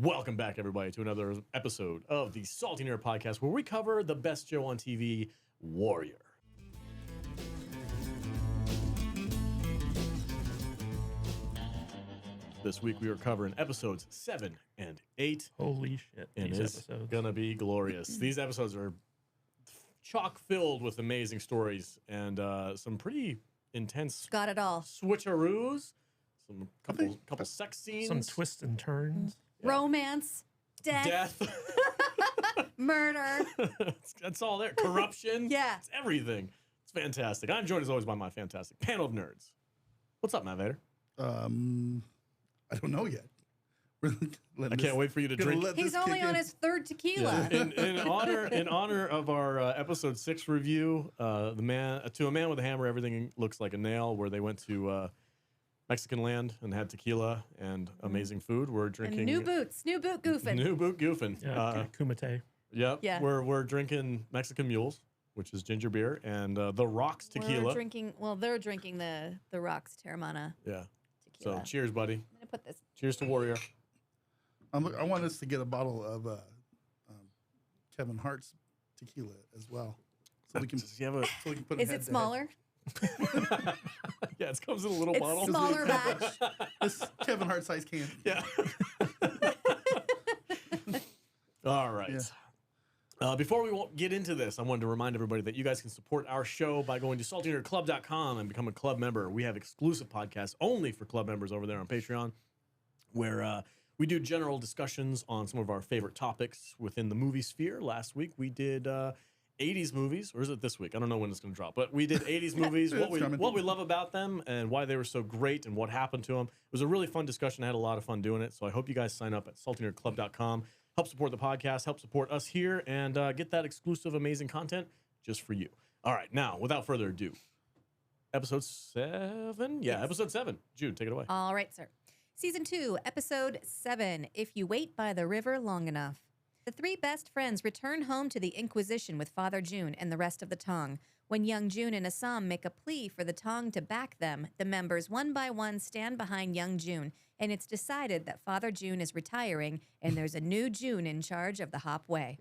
Welcome back, everybody, to another episode of the Salty Nerd Podcast, where we cover the best show on TV, Warrior. This week we are covering episodes 7 and 8. Holy shit, and these it's episodes. Gonna be glorious. These episodes are chock-filled with amazing stories and some pretty intense Got it all. switcheroos, some couple sex scenes. Some twists and turns. Romance, death, murder. That's all there. Corruption. Yeah. It's everything. It's fantastic. I'm joined as always by my fantastic panel of nerds. What's up, Matt Vader? I don't know yet. I can't wait for you to drink. He's only on his third tequila. In honor of our episode 6 review, to a man with a hammer, everything looks like a nail. Where they went to Mexican land and had tequila and amazing food. We're drinking And new boot goofing. New boot goofing. Yeah, kumite. Yep. Yeah. We're drinking Mexican Mules, which is ginger beer, and the Rocks tequila. They're drinking the Rocks Terramana Yeah. tequila. So cheers, buddy. I'm gonna put this. Cheers to Warrior. I want us to get a bottle of Kevin Hart's tequila as well, so we can. Does he have a? So we can put Is it smaller? Yeah, it comes in a little It's bottle. smaller batch. This Kevin Hart size can. Yeah. All right. Yeah. Before we get into this, I wanted to remind everybody that you guys can support our show by going to saltynerdclub.com and become a club member. We have exclusive podcasts only for club members over there on Patreon, where we do general discussions on some of our favorite topics within the movie sphere. Last week we did 80s movies, or is it this week? I don't know when it's going to drop, but we did 80s movies, what we love about them and why they were so great and what happened to them. It was a really fun discussion. I had a lot of fun doing it, so I hope you guys sign up at saltynerdclub.com. Help support the podcast, help support us here, and get that exclusive, amazing content just for you. All right, now, without further ado, episode 7? Yeah, episode 7. Jude, take it away. All right, sir. Season 2, Episode 7, If You Wait by the River Long Enough. The three best friends return home to the Inquisition with Father Jun and the rest of the Tong. When young Jun and Assam make a plea for the Tong to back them, the members one by one stand behind young Jun, and it's decided that Father Jun is retiring and there's a new Jun in charge of the Hop Way.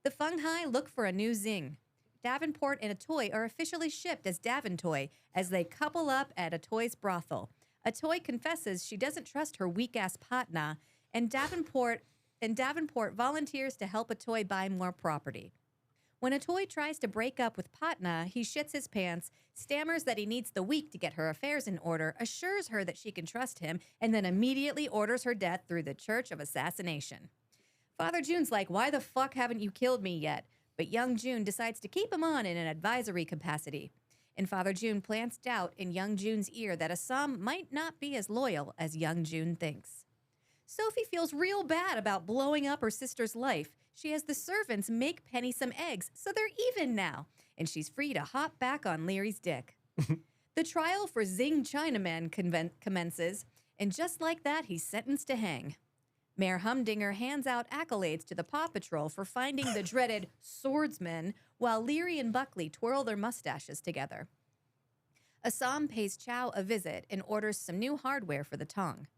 The Feng Hai look for a new Zing. Davenport and a toy are officially shipped as Daventoy as they couple up at a toy's brothel. A toy confesses she doesn't trust her weak-ass Patna, and Davenport volunteers to help a toy buy more property. When a toy tries to break up with Patna, he shits his pants, stammers that he needs the week to get her affairs in order, assures her that she can trust him, and then immediately orders her death through the Church of Assassination. Father Jun's like, "Why the fuck haven't you killed me yet?" But young Jun decides to keep him on in an advisory capacity. And Father Jun plants doubt in young Jun's ear that Assam might not be as loyal as young Jun thinks. Sophie feels real bad about blowing up her sister's life. She has the servants make Penny some eggs, so they're even now, and she's free to hop back on Leary's dick. The trial for Zing Chinaman commences, and just like that, he's sentenced to hang. Mayor Humdinger hands out accolades to the Paw Patrol for finding the dreaded swordsman, while Leary and Buckley twirl their mustaches together. Assam pays Chow a visit and orders some new hardware for the Tong.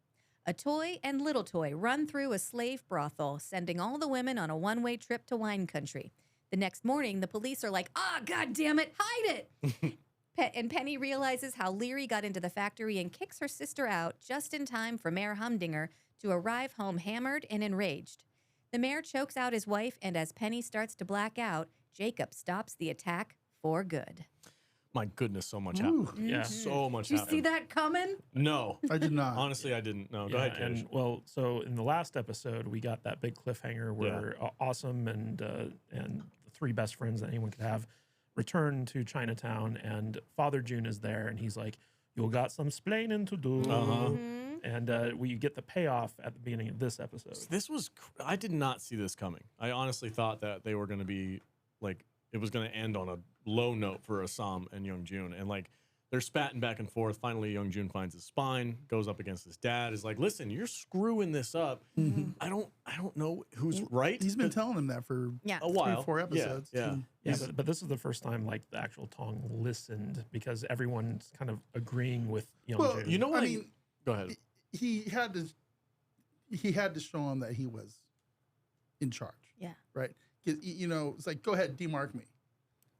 A toy and little toy run through a slave brothel, sending all the women on a one-way trip to wine country. The next morning, the police are like, God damn it, hide it! And Penny realizes how Leary got into the factory and kicks her sister out just in time for Mayor Humdinger to arrive home hammered and enraged. The mayor chokes out his wife, and as Penny starts to black out, Jacob stops the attack for good. My goodness, so much happened. Yeah. So much Did you happened. see that coming? No. I did not. Honestly, I didn't. No, go Yeah, ahead, Kish. and well, so in the last episode, we got that big cliffhanger where Awesome and the three best friends that anyone could have return to Chinatown, and Father Jun is there, and he's like, "You got some splaining to do." And we get the payoff at the beginning of this episode. This was, I did not see this coming. I honestly thought that they were going to be, like, it was going to end on a low note for Assam and young Jun. And, like, they're spatting back and forth. Finally, young Jun finds his spine, goes up against his dad, is like, "Listen, you're screwing this up. I don't know who's right." He's been telling him that for a while. 3 or 4 episodes. Yeah. Yeah, but this is the first time like the actual Tong listened, because everyone's kind of agreeing with young Jun. You know what? I mean, go ahead. he had to he had to show him that he was in charge. Yeah. Right. 'Cause, you know, it's like, go ahead, demark me.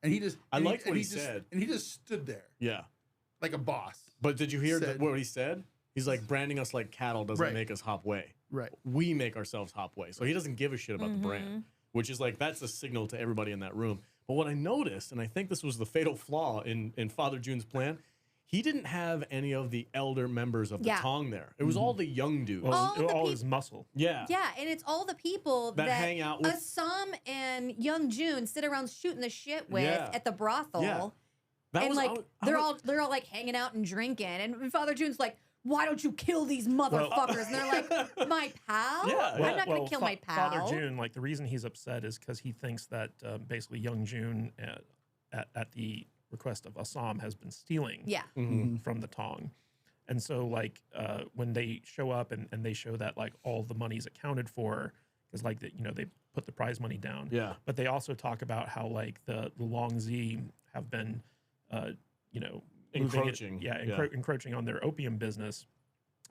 And he just, I and liked what he just said. and he just stood there Yeah. like a boss. But did you hear Said- what he said? He's like, branding us like cattle doesn't Right. make us hop way. Right. We make ourselves hop way. So he doesn't give a shit about the brand, which is like, that's a signal to everybody in that room. But what I noticed, and I think this was the fatal flaw in Father Jun's plan, he didn't have any of the elder members of the Yeah. Tong there. It was all the young dudes. Well, All the all peop- his muscle. yeah. Yeah, and it's all the people That hang out with- Assam and Young Jun sit around shooting the shit with Yeah. at the brothel. Yeah. That And was, like I they're was- all like hanging out and drinking, and Father Jun's like, "Why don't you kill these motherfuckers?" And they're like, "My pal? Yeah, I'm not gonna kill my pal." Father Jun, like the reason he's upset is because he thinks that basically Young Jun at the request of Assam has been stealing Yeah, from the Tong. And so like when they show up and they show that like all the money's accounted for, because like that, you know, they put the prize money down. Yeah. But they also talk about how like the Long Z have been, you know, Encroaching. encroaching on their opium business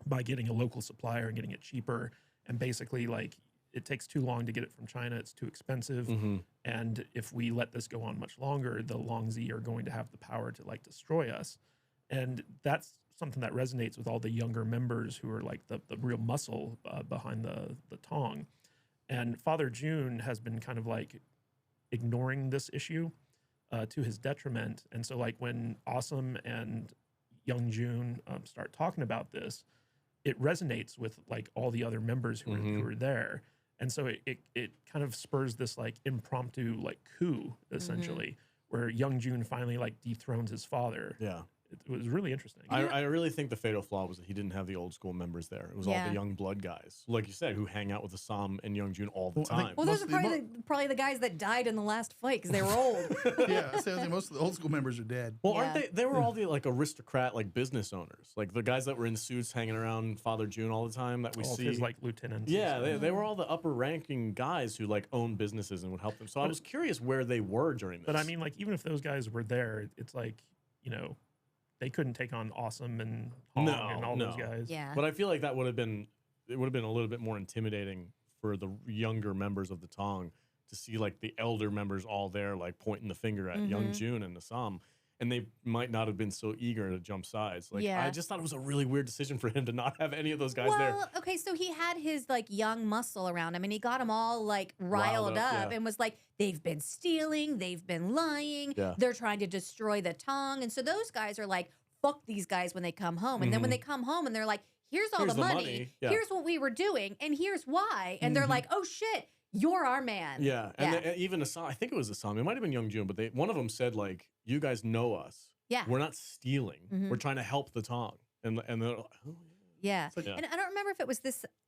by getting a local supplier and getting it cheaper. And basically like it takes too long to get it from China. It's too expensive. And if we let this go on much longer, the Long Z are going to have the power to like destroy us. And that's something that resonates with all the younger members who are like the real muscle behind the Tong. And Father Jun has been kind of like ignoring this issue to his detriment. And so like when Awesome and Young Jun start talking about this, it resonates with like all the other members who are there. And so it kind of spurs this like impromptu like coup essentially, where Young Jun finally like dethrones his father. Yeah. It was really interesting. I really think the fatal flaw was that he didn't have the old school members there. It was all Yeah. the young blood guys, like you said, who hang out with Assam and Young Jun all the Well, I think- time. well, those are Mostly probably the guys that died in the last fight because they were old. Yeah. So I think most of the old school members are dead. Well, Yeah. aren't they? They were all the like aristocrat, like business owners, like the guys that were in suits hanging around Father Jun all the time that we All of see. his like lieutenants. and Yeah, stuff. they were all the upper ranking guys who like own businesses and would help them. So I was curious where they were during this. But I mean, like, even if those guys were there, it's like, you know, they couldn't take on Awesome and Hong and all those guys. Yeah. But I feel like that would have been a little bit more intimidating for the younger members of the Tong to see like the elder members all there like pointing the finger at Young Jun and Assam, and they might not have been so eager to jump sides. Like Yeah. I just thought it was a really weird decision for him to not have any of those guys there. Well, okay, so he had his like young muscle around him, and he got them all like riled up, yeah. and was like, "They've been stealing, they've been lying, Yeah. they're trying to destroy the Tong," and so those guys are like, "Fuck these guys" when they come home, and then when they come home and they're like, "Here's all Here's the the money, money. Yeah. here's what we were doing, and here's why," and they're like, "Oh shit, you're our man." Yeah, and even Assam, I think it was Assam. It might have been Young Jun, but one of them said like, "You guys know us. Yeah. We're not stealing. We're trying to help the Tong." And they're like, "Oh, Yeah. like- And I don't remember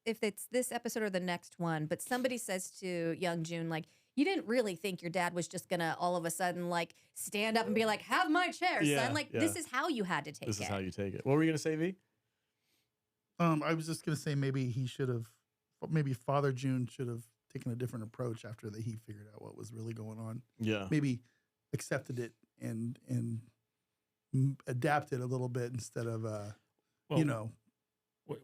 if it's this episode or the next one, but somebody says to Young Jun, like, "You didn't really think your dad was just gonna all of a sudden like stand up and be like, 'Have my chair, Yeah, son.' Like, yeah. this is how you had to take this it." is how you take it." What were you gonna say, V? I was just gonna say maybe Father Jun should have taken a different approach after that he figured out what was really going on. Yeah. Maybe accepted it and adapted a little bit instead of Well,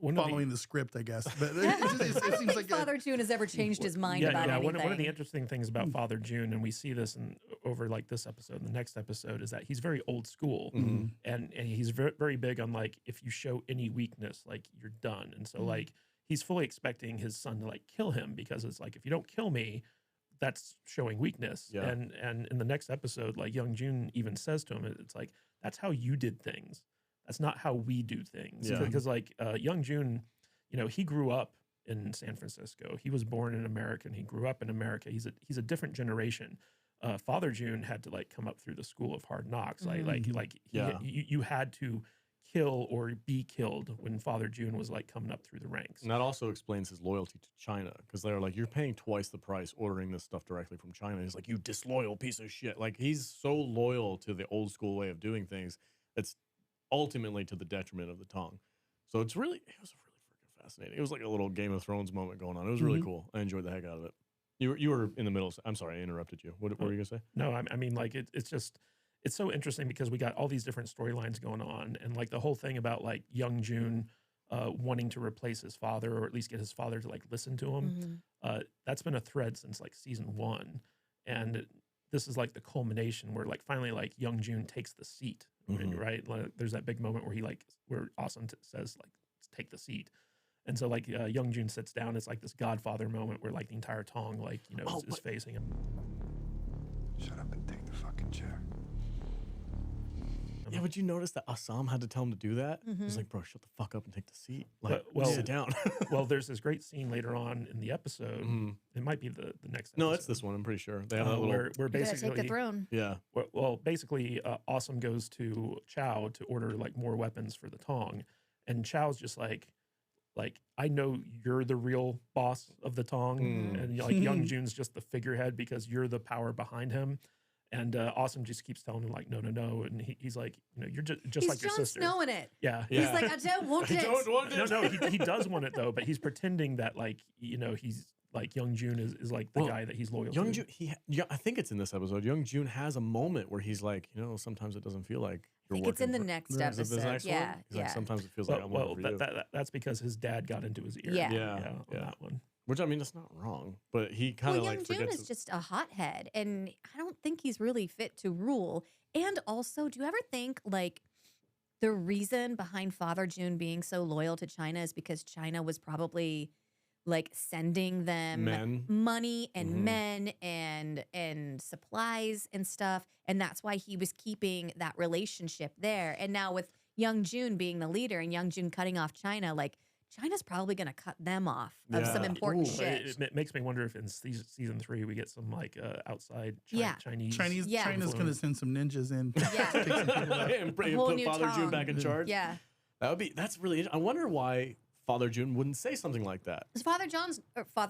one of the- following the script, I guess. But I it don't seems think like Father Jun has ever changed his mind yeah, about yeah. anything. One of the interesting things about Father Jun, and we see this over like this episode and the next episode, is that he's very old school, and he's very, very big on like, if you show any weakness, like you're done. And so like he's fully expecting his son to like kill him, because it's like, if you don't kill me, that's showing weakness. Yeah. And in the next episode, like Young Jun even says to him, it's like, that's how you did things. That's not how we do things. Yeah. Because like Young Jun, you know, he grew up in San Francisco. He was born in America and he grew up in America. He's a different generation. Father Jun had to like come up through the school of hard knocks. You had to kill or be killed when Father Jun was like coming up through the ranks. And that also explains his loyalty to China, because they're like, "You're paying twice the price ordering this stuff directly from China." He's like, "You disloyal piece of shit." Like, he's so loyal to the old school way of doing things. It's ultimately to the detriment of the Tong. So it was really freaking fascinating. It was like a little Game of Thrones moment going on. It was really cool. I enjoyed the heck out of it. You were in the middle. I'm sorry, I interrupted you. What were you gonna say? No, I mean, like it's so interesting because we got all these different storylines going on, and like the whole thing about like Young Jun wanting to replace his father, or at least get his father to like listen to him. That's been a thread since like season 1, and this is like the culmination where like finally like young Jun takes the seat, right? Like, there's that big moment where he like where Awesome says like take the seat. And so like young Jun sits down. It's like this Godfather moment where like the entire Tong like is facing him. Shut up and take the fucking chair. Yeah, but you notice that Assam had to tell him to do that? He's like, bro, shut the fuck up and take the seat. Like, sit down. Well, there's this great scene later on in the episode. It might be the next episode. No, it's this one, I'm pretty sure. They have that little... Where basically... take the throne. Yeah. Well, basically, Awesome goes to Chow to order like more weapons for the Tong. And Chow's just like, I know you're the real boss of the Tong. And like young Jun's just the figurehead because you're the power behind him. And Awesome just keeps telling him like, no. And he's like, you're just like your sister. He's Jon Snowing it. Yeah. He's like, I don't want it. I don't want it. No, he does want it though, but he's pretending that like, he's like young Jun is like the guy that he's loyal young to. Jun, I think it's in this episode. Young Jun has a moment where he's like, sometimes it doesn't feel like you're I think it's in the next episode. Is it the next one? Yeah. He's like, sometimes it feels like I'm working for you. That's because his dad got into his ear. Yeah. On that one. Which, I mean, it's not wrong, but he kind of like young Jun is just a hothead, and I don't think he's really fit to rule. And also, do you ever think like the reason behind Father Jun being so loyal to China is because China was probably like sending them money and men and supplies and stuff, and that's why he was keeping that relationship there. And now with young Jun being the leader and young Jun cutting off China, like China's probably going to cut them off of some important shit. It makes me wonder if in season 3 we get some like outside Chinese. China's going to send some ninjas in. And put Father Jun back in charge. Yeah, that's really. I wonder why Father Jun wouldn't say something like that. Because Father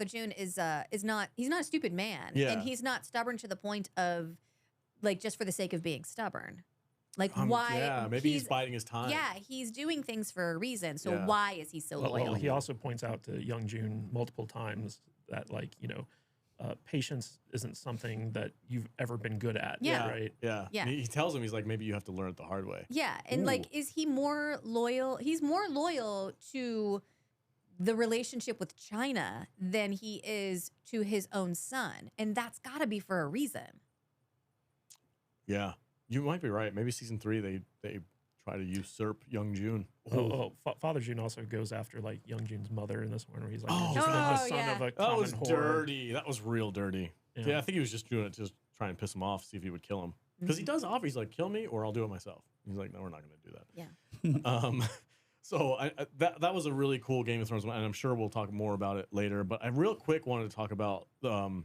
Jun is not. He's not a stupid man, and he's not stubborn to the point of like just for the sake of being stubborn. Like why? Yeah, maybe he's biding his time. Yeah, he's doing things for a reason. So why is he so loyal? Well, he also points out to young Jun multiple times that like patience isn't something that you've ever been good at. Yeah. Right. Yeah. He tells him, he's like, maybe you have to learn it the hard way. Yeah, and like, is he more loyal? He's more loyal to the relationship with China than he is to his own son, and that's got to be for a reason. Yeah. You might be right. Maybe season 3 they try to usurp young Jun. Father Jun also goes after like young Jun's mother in this one, where he's like, the son of a that common was whore. dirty. That was real dirty. Yeah, I think he was just doing it to just try and piss him off, see if he would kill him. Because he does offer. He's like, kill me or I'll do it myself. He's like, no, we're not going to do that. Yeah. So that was a really cool Game of Thrones one, and I'm sure we'll talk more about it later. But I real quick wanted to talk about the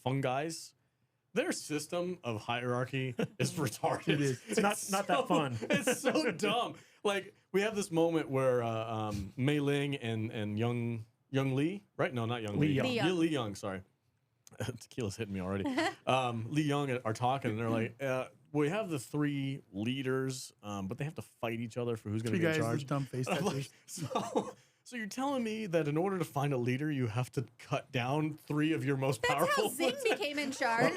fungi's. Their system of hierarchy is retarded. It's not that fun. It's so dumb. Like we have this moment where Mei Ling and young Li, right? No, not young Li. Li Young, sorry. Tequila's hitting me already. Li Young are talking, and they're like, we have the 3 leaders, but they have to fight each other for who's going to be in charge. Dumb face tattoos. So you're telling me that in order to find a leader, you have to cut down 3 of your most powerful That's how Zing became in charge.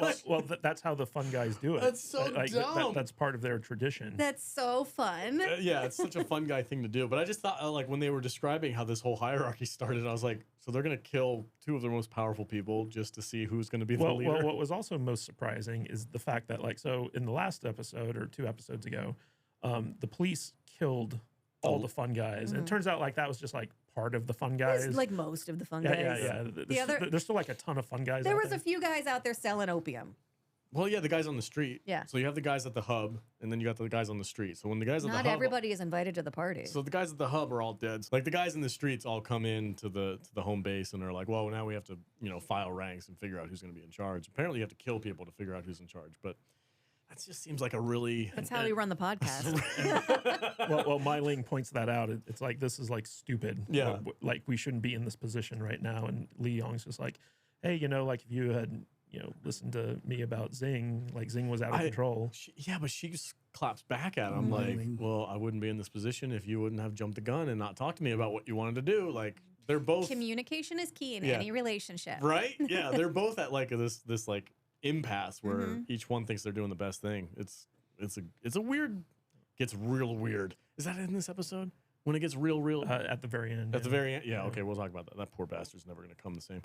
That's how the fun guys do it. That's so dumb. That's part of their tradition. That's so fun. Yeah, it's such a fun guy thing to do. But I just thought, like, when they were describing how this whole hierarchy started, I was like, so they're going to kill 2 of their most powerful people just to see who's going to be the leader? Well, what was also most surprising is the fact that, like, so in the last episode or 2 episodes ago, the police killed all the fun guys. And it turns out, like, that was just, like, part of the fun guys. It's like most of the fun guys. Yeah. There's still like a ton of fun guys. There was a few guys out there selling opium. Well, yeah, the guys on the street. Yeah. So you have the guys at the hub, and then you got the guys on the street. So when the guys at the hub, not everybody is invited to the party. So the guys at the hub are all dead. Like the guys in the streets all come in to the home base, and they're like, well, now we have to file ranks and figure out who's going to be in charge. Apparently, you have to kill people to figure out who's in charge, but. That just seems like a really... That's how we run the podcast. well, Mei Ling points that out. It's like, this is like stupid. Yeah. Like we shouldn't be in this position right now. And Li Yong's just like, hey, like if you had, listened to me about Zing, like Zing was out of control. But she just claps back at him like, well, I wouldn't be in this position if you wouldn't have jumped the gun and not talked to me about what you wanted to do. Like, they're both... Communication is key in any relationship. Right? Yeah, they're both at like this like impasse where each one thinks they're doing the best thing. It's a weird, gets real weird. Is that in this episode? When it gets real At the very end. at the very end. Yeah, okay, we'll talk about that. That poor bastard's never gonna come the same.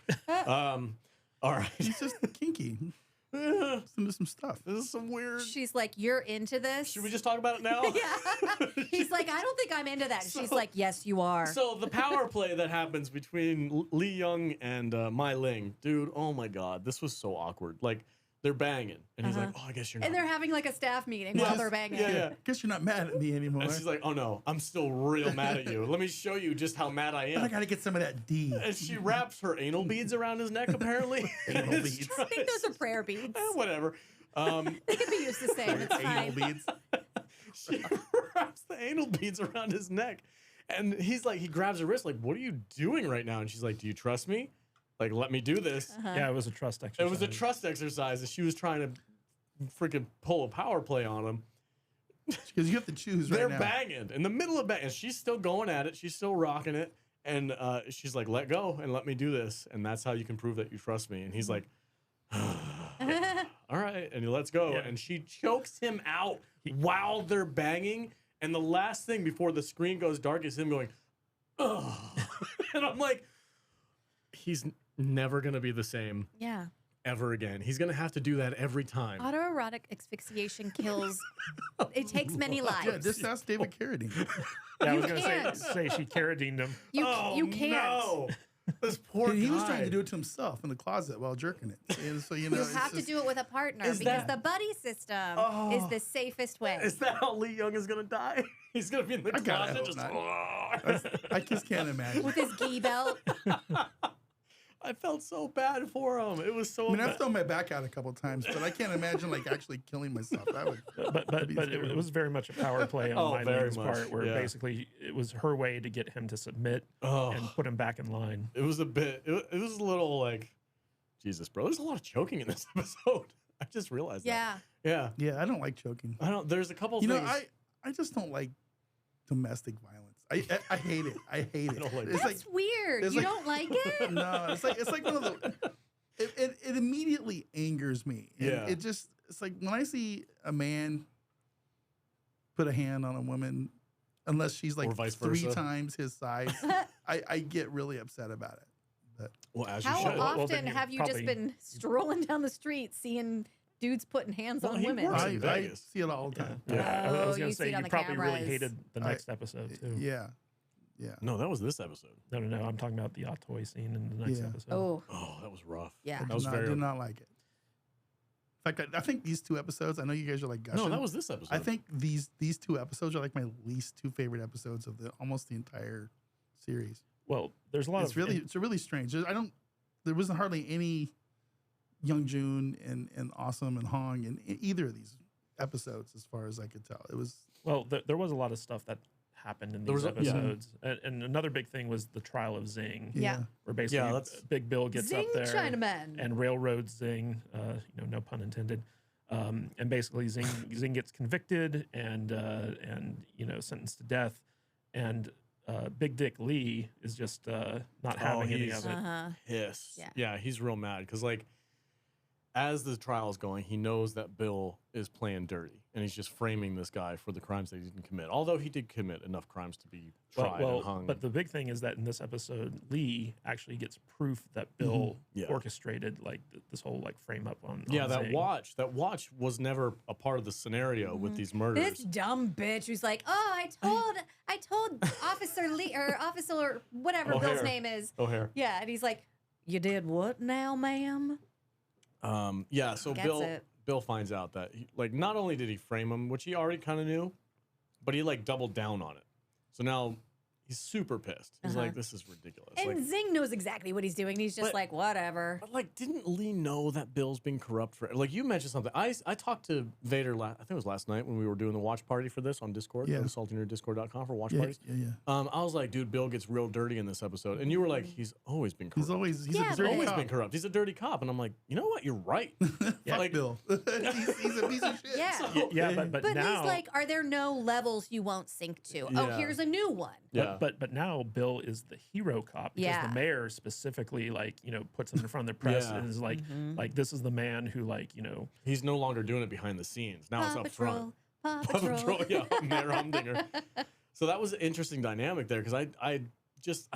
All right. He's just kinky. Yeah, Listen to some stuff. this is some weird. She's like, you're into this? Should we just talk about it now? Yeah. He's like, I don't think I'm into that. And she's So- like, yes, you are. So the power play that happens between Lee Young and Mai Ling, dude, oh my god, this was so awkward. Like, they're banging, and he's like, oh, I guess you're not. And they're having like a staff meeting while they're banging. Yeah. Guess you're not mad at me anymore. And she's like, oh no, I'm still real mad at you. Let me show you just how mad I But I am. gotta get some of that D. And she wraps her anal beads around his neck, apparently. Anal It's beads. I think those are prayer beads. whatever. They could be used the same. It's Anal fine. beads. She wraps the anal beads around his neck. And he's like, he grabs her wrist, like, what are you doing right now? And she's like, do you trust me? Like, let me do this. Yeah, it was a trust exercise. It was a trust exercise, and she was trying to freaking pull a power play on him. Because you have to choose right They're now. banging in the middle of banging. She's still going at it. She's still rocking it. And she's like, let go and let me do this. And that's how you can prove that you trust me. And he's like, all right. And he lets go. Yeah. And she chokes him out while they're banging. And the last thing before the screen goes dark is him going, ugh. And I'm like, he's never going to be the same Yeah. ever again. He's going to have to do that every time. Autoerotic asphyxiation kills. It takes many lives. Yeah, just ask David Carradine. Yeah, I was You going can't. to say she carradined him. You Oh, can't. No. This poor He guy. was trying to do it to himself in the closet while jerking it. And so, you know, You it's have to just- do it with a partner Is because that- the buddy system Oh. is the safest way. Is that how Lee Young is gonna die? He's gonna be in the I gotta closet hope just. I just can't imagine. With his gi belt. I felt so bad for him. It was so. I mean, I've bad. thrown my back out a couple times, but I can't imagine like actually killing myself. That would. But be it terrible. was very much a power play on Oh, Mai very Ling's much, part, where yeah. basically it was her way to get him to submit Oh, and put him back in line. it was a bit. It was a little like, Jesus, bro. There's a lot of choking in this episode. I just realized Yeah. that. Yeah. Yeah, I don't like choking. I don't. There's a couple. You know, things. I just don't like domestic violence. I hate it. I hate it. don't like It's That's weird. it's You like- don't like it? no, it's like one of the. It immediately angers me. And Yeah. it's like when I see a man put a hand on a woman, unless she's like Or vice 3 versa. times his size, I get really upset about it. But Well, as How you should. Well, often then you have you just probably- been strolling down the street seeing dudes putting hands Well, on he women? works I in Vegas. see it all the time. Yeah. I Oh, was you going to see say it on you the probably really cameras. hated the I- next episode too. Yeah. Yeah. No, that was this episode. No, I'm talking about the toy scene in the next Yeah. episode. Oh, Oh, that was rough. yeah. That was I very. did not like it. In fact, I think these 2 episodes, I know you guys are like gushing. No, that was this episode. I think these 2 episodes are like my least 2 favorite episodes of almost the entire series. Well, there's a lot It's of really strange. There wasn't hardly any Young Jun and Awesome and Hong in either of these episodes, as far as I could tell. It was there was a lot of stuff that happened in There these was episodes, and another big thing was the trial of Zing, Yeah. where basically Yeah, that's- Big Bill gets Zing up there Chinaman. and railroads Zing, no pun intended, and basically Zing gets convicted and sentenced to death, and Big Dick Lee is just not having any he's- of it. Uh-huh. pissed. Yeah. Yeah, he's real mad because like as the trial is going, he knows that Bill is playing dirty, and he's just framing this guy for the crimes that he didn't commit. Although he did commit enough crimes to be tried and hung. But the big thing is that in this episode, Lee actually gets proof that Bill Yeah. orchestrated like this whole like frame up on. yeah, on that Zing. watch was never a part of the scenario with these murders. This dumb bitch who's like, oh, I told Officer Lee or Officer whatever Bill's O'Hare. name is. O'Hare. Yeah, and he's like, you did what now, ma'am? Yeah, so Gets it. Bill finds out that like not only did he frame him, which he already kind of knew, but he like doubled down on it. So now he's super pissed. He's like, this is ridiculous. And Like, Zing knows exactly what he's doing. He's just But- like, whatever. but like, didn't Lee know that Bill's being corrupt for? Like, you mentioned something. I talked to Vader. I think it was last night when we were doing the watch party for this on Discord. Yeah. Saltinerdiscord.com for watch yeah, parties. yeah. I was like, dude, Bill gets real dirty in this episode, and you were like, he's always been corrupt. He's Yeah, a dirty always cop. been corrupt. He's a dirty cop, and I'm like, you know what? You're right. Fuck Like- Bill. he's a piece of shit. Yeah. So- Yeah, but But now he's like, are there no levels you won't sink to? Oh, Yeah. here's a new one. Yeah. But now Bill is the hero cop because Yeah. the mayor specifically puts him in front of the press Yeah. and is like this is the man who He's no longer doing it behind the scenes. Now it's Paw up Patrol. front. Paw Paw Patrol. Patrol, yeah, Mayor Humdinger. So that was an interesting dynamic there because I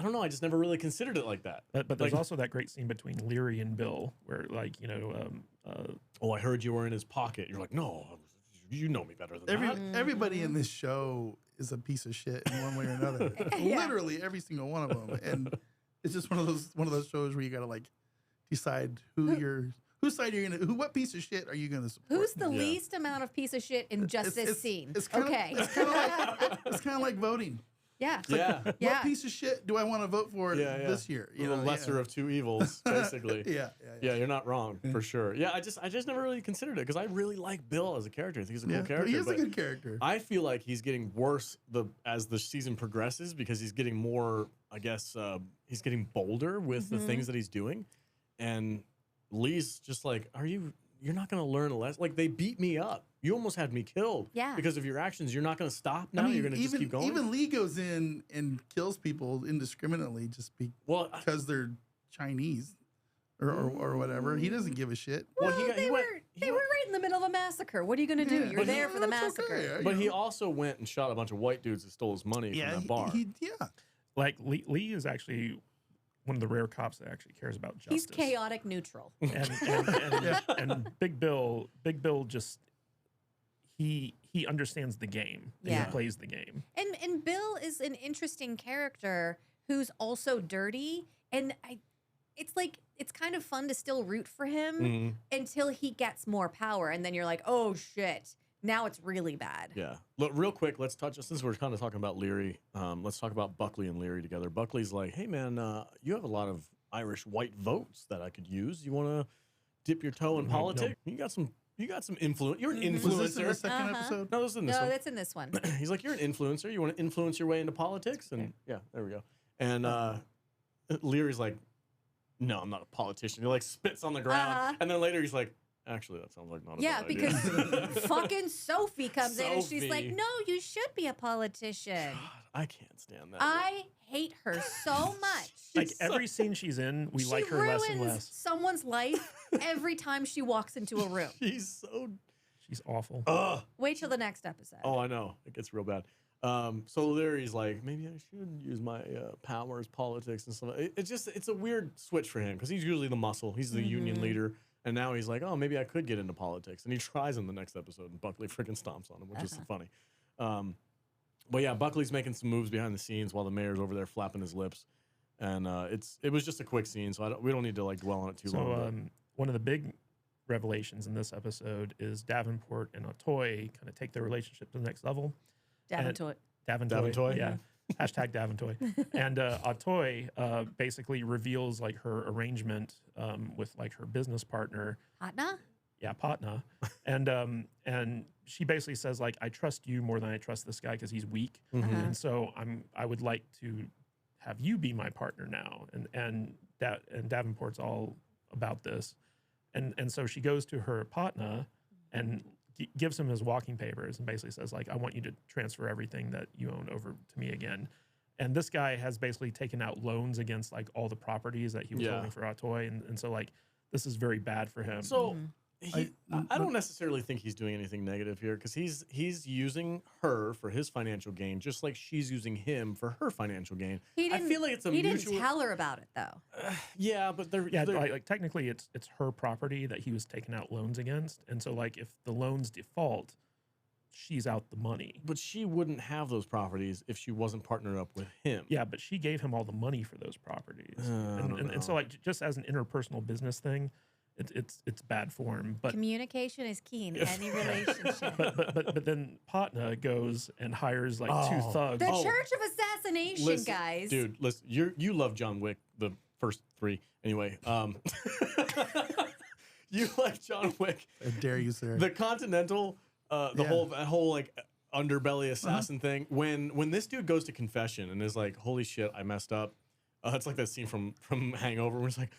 don't know. I just never really considered it like that. But there's also that great scene between Leary and Bill where, like, you know, oh, I heard you were in his pocket. You're like, no, you know me better than that. Everybody in this show is a piece of shit in one way or another. Literally every single one of them. And it's just one of those shows where you gotta like decide whose side you're gonna what piece of shit are you gonna support? Who's the least amount of piece of shit in just this scene? It's Okay. It's kind of like voting. Yeah. Yeah. What piece of shit do I want to vote for this year? You know, lesser of two evils, basically. Yeah, you're not wrong for sure. Yeah, I just never really considered it because I really like Bill as a character. I think he's a cool character. He is a good character. I feel like he's getting worse as the season progresses because he's getting more. I guess he's getting bolder with the things that he's doing, and Lee's just like, You're not going to learn a lesson. Like, they beat me up. You almost had me killed. Yeah. Because of your actions. You're not going to stop now. You're going to just keep going. Even Lee goes in and kills people indiscriminately just because they're Chinese or whatever. He doesn't give a shit. Well, they were right in the middle of a massacre. What are you going to do? You're there for the massacre. Okay, but he also went and shot a bunch of white dudes that stole his money from that bar. Like, Lee is actually one of the rare cops that actually cares about justice. He's chaotic neutral. And Big Bill just he understands the game. And he plays the game. And Bill is an interesting character who's also dirty, and it's kind of fun to still root for him until he gets more power, and then you're like, oh shit, now it's really bad. Yeah. Look, real quick, let's touch, since we're kind of talking about Leary, let's talk about Buckley and Leary together. Buckley's like, hey man, you have a lot of Irish white votes that I could use. You want to dip your toe in politics? No. You got some influence. You're an influencer. Was this in the second episode? No, this is in this one. No, that's in this one. He's like, you're an influencer. You want to influence your way into politics? And yeah, there we go. And Leary's like, no, I'm not a politician. He like spits on the ground. And then later he's like, actually, that sounds like not a bad idea. Because fucking Sophie comes in and she's like, no, you should be a politician. God, I can't stand that. I hate her so much. Like every scene she's in, we like her less and less. She ruins someone's life every time she walks into a room. She's awful. Wait till the next episode. Oh, I know. It gets real bad. So Larry's like, maybe I should use my powers, politics, and stuff. It's a weird switch for him because he's usually the muscle. He's the union leader. And now he's like, oh, maybe I could get into politics. And he tries in the next episode, and Buckley freaking stomps on him, which is funny. But yeah, Buckley's making some moves behind the scenes while the mayor's over there flapping his lips. And it was just a quick scene, so we don't need to like dwell on it too long. One of the big revelations in this episode is Davenport and Otoy kind of take their relationship to the next level. Daventoy. Yeah. Hashtag Daventoy. And Otoy basically reveals like her arrangement with like her business partner. Patna? Yeah, Patna. And she basically says like, I trust you more than I trust this guy because he's weak. And so I would like to have you be my partner now. And Davenport's all about this. And so she goes to her Patna and gives him his walking papers and basically says like, I want you to transfer everything that you own over to me again. And this guy has basically taken out loans against like all the properties that he was holding for Otoy. And so like, this is very bad for him. So I don't necessarily think he's doing anything negative here because he's using her for his financial gain, just like she's using him for her financial gain. I feel like it's a mutual. He didn't tell her about it though. Yeah, but they're like technically it's her property that he was taking out loans against, and so like if the loans default, she's out the money. But she wouldn't have those properties if she wasn't partnered up with him. Yeah, but she gave him all the money for those properties, and so like just as an interpersonal business thing. It's bad form, but communication is key in any relationship. But then Patna goes and hires like two thugs. The Church of Assassination, guys. Dude, listen, you love John Wick, the first three, anyway. You like John Wick? I dare you, sir. The Continental, whole like underbelly assassin thing. When this dude goes to confession and is like, "Holy shit, I messed up." It's like that scene from Hangover where it's like,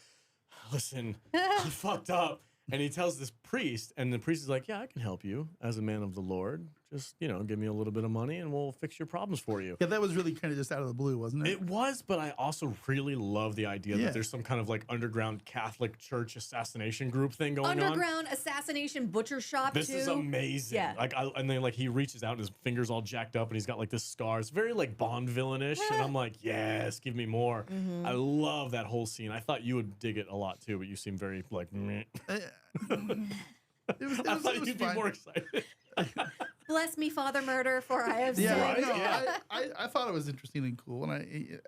listen, I fucked up. And he tells this priest, and the priest is like, yeah, I can help you as a man of the Lord. just, you know, give me a little bit of money and we'll fix your problems for you. Yeah, that was really kind of just out of the blue, wasn't it? It was, but I also really love the idea Yeah. that there's some kind of like underground Catholic church assassination group thing going on. Underground assassination butcher shop, This too. is amazing. Yeah. Like, and then like he reaches out and his fingers all jacked up and he's got like this scar. It's very like Bond villainish, and I'm like, yes, give me more. Mm-hmm. I love that whole scene. I thought you would dig it a lot too, but you seem very like. Meh. I thought you'd be fine. more excited. Bless me, Father Murder, for I have Yeah, sinned. no, Yeah. I thought it was interesting and cool, and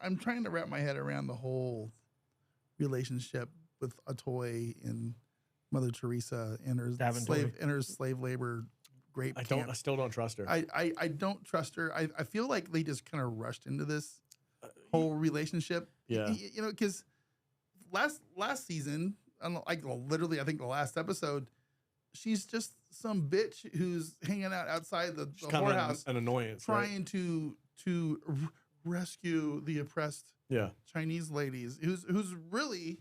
I'm trying to wrap my head around the whole relationship with Atoy and Mother Teresa and her slave labor I still don't trust her. I don't trust her. I feel like they just kind of rushed into this whole relationship. Yeah. You know, because last season, like literally, I think the last episode, she's just some bitch who's hanging out outside the She's kind whorehouse, of an annoyance, trying to rescue the oppressed Yeah. Chinese ladies, who's really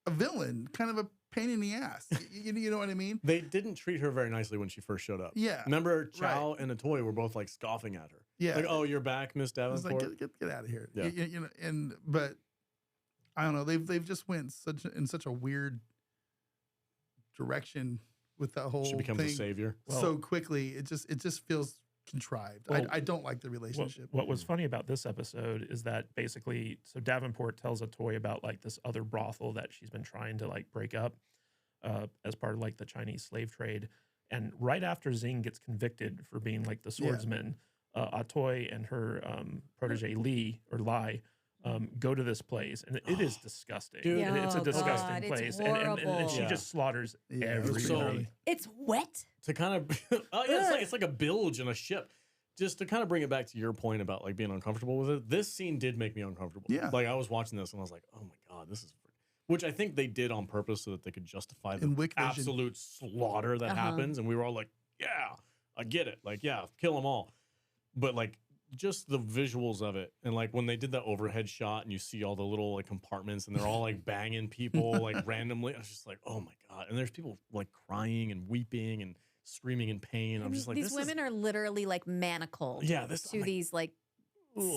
a villain, kind of a pain in the ass. You know what I mean? They didn't treat her very nicely when she first showed up. Yeah. Remember, Chow and Atoy were both like scoffing at her. Yeah. Like, oh, you're back, Miss I was Davenport. like, get out of here. Yeah. You know, but I don't know. They've just went in such a weird direction with that whole She becomes thing a savior. so quickly. It just feels contrived. Well, I don't like the relationship. What was funny about this episode is that basically, so Davenport tells Atoy about like this other brothel that she's been trying to like break up as part of like the Chinese slave trade. And right after Zing gets convicted for being like the swordsman, Atoy and her protege Lai go to this place, and it is disgusting. Dude. It's a Oh, disgusting God, it's place, and she Yeah. just slaughters Yeah, everybody. So- It's wet. To kind of, oh yeah, it's like a bilge in a ship. Just to kind of bring it back to your point about like being uncomfortable with it, this scene did make me uncomfortable. Yeah. Like I was watching this and I was like, oh my god, this is, which I think they did on purpose so that they could justify the In Wick Vision. absolute slaughter that happens, and we were all like, yeah, I get it, like yeah, kill them all, but like just the visuals of it, and like when they did that overhead shot and you see all the little like compartments and they're all like banging people like randomly, I was just like, oh my god, and there's people like crying and weeping and screaming in pain. I'm just like, These this women are literally like manacled yeah, this to I'm like, these like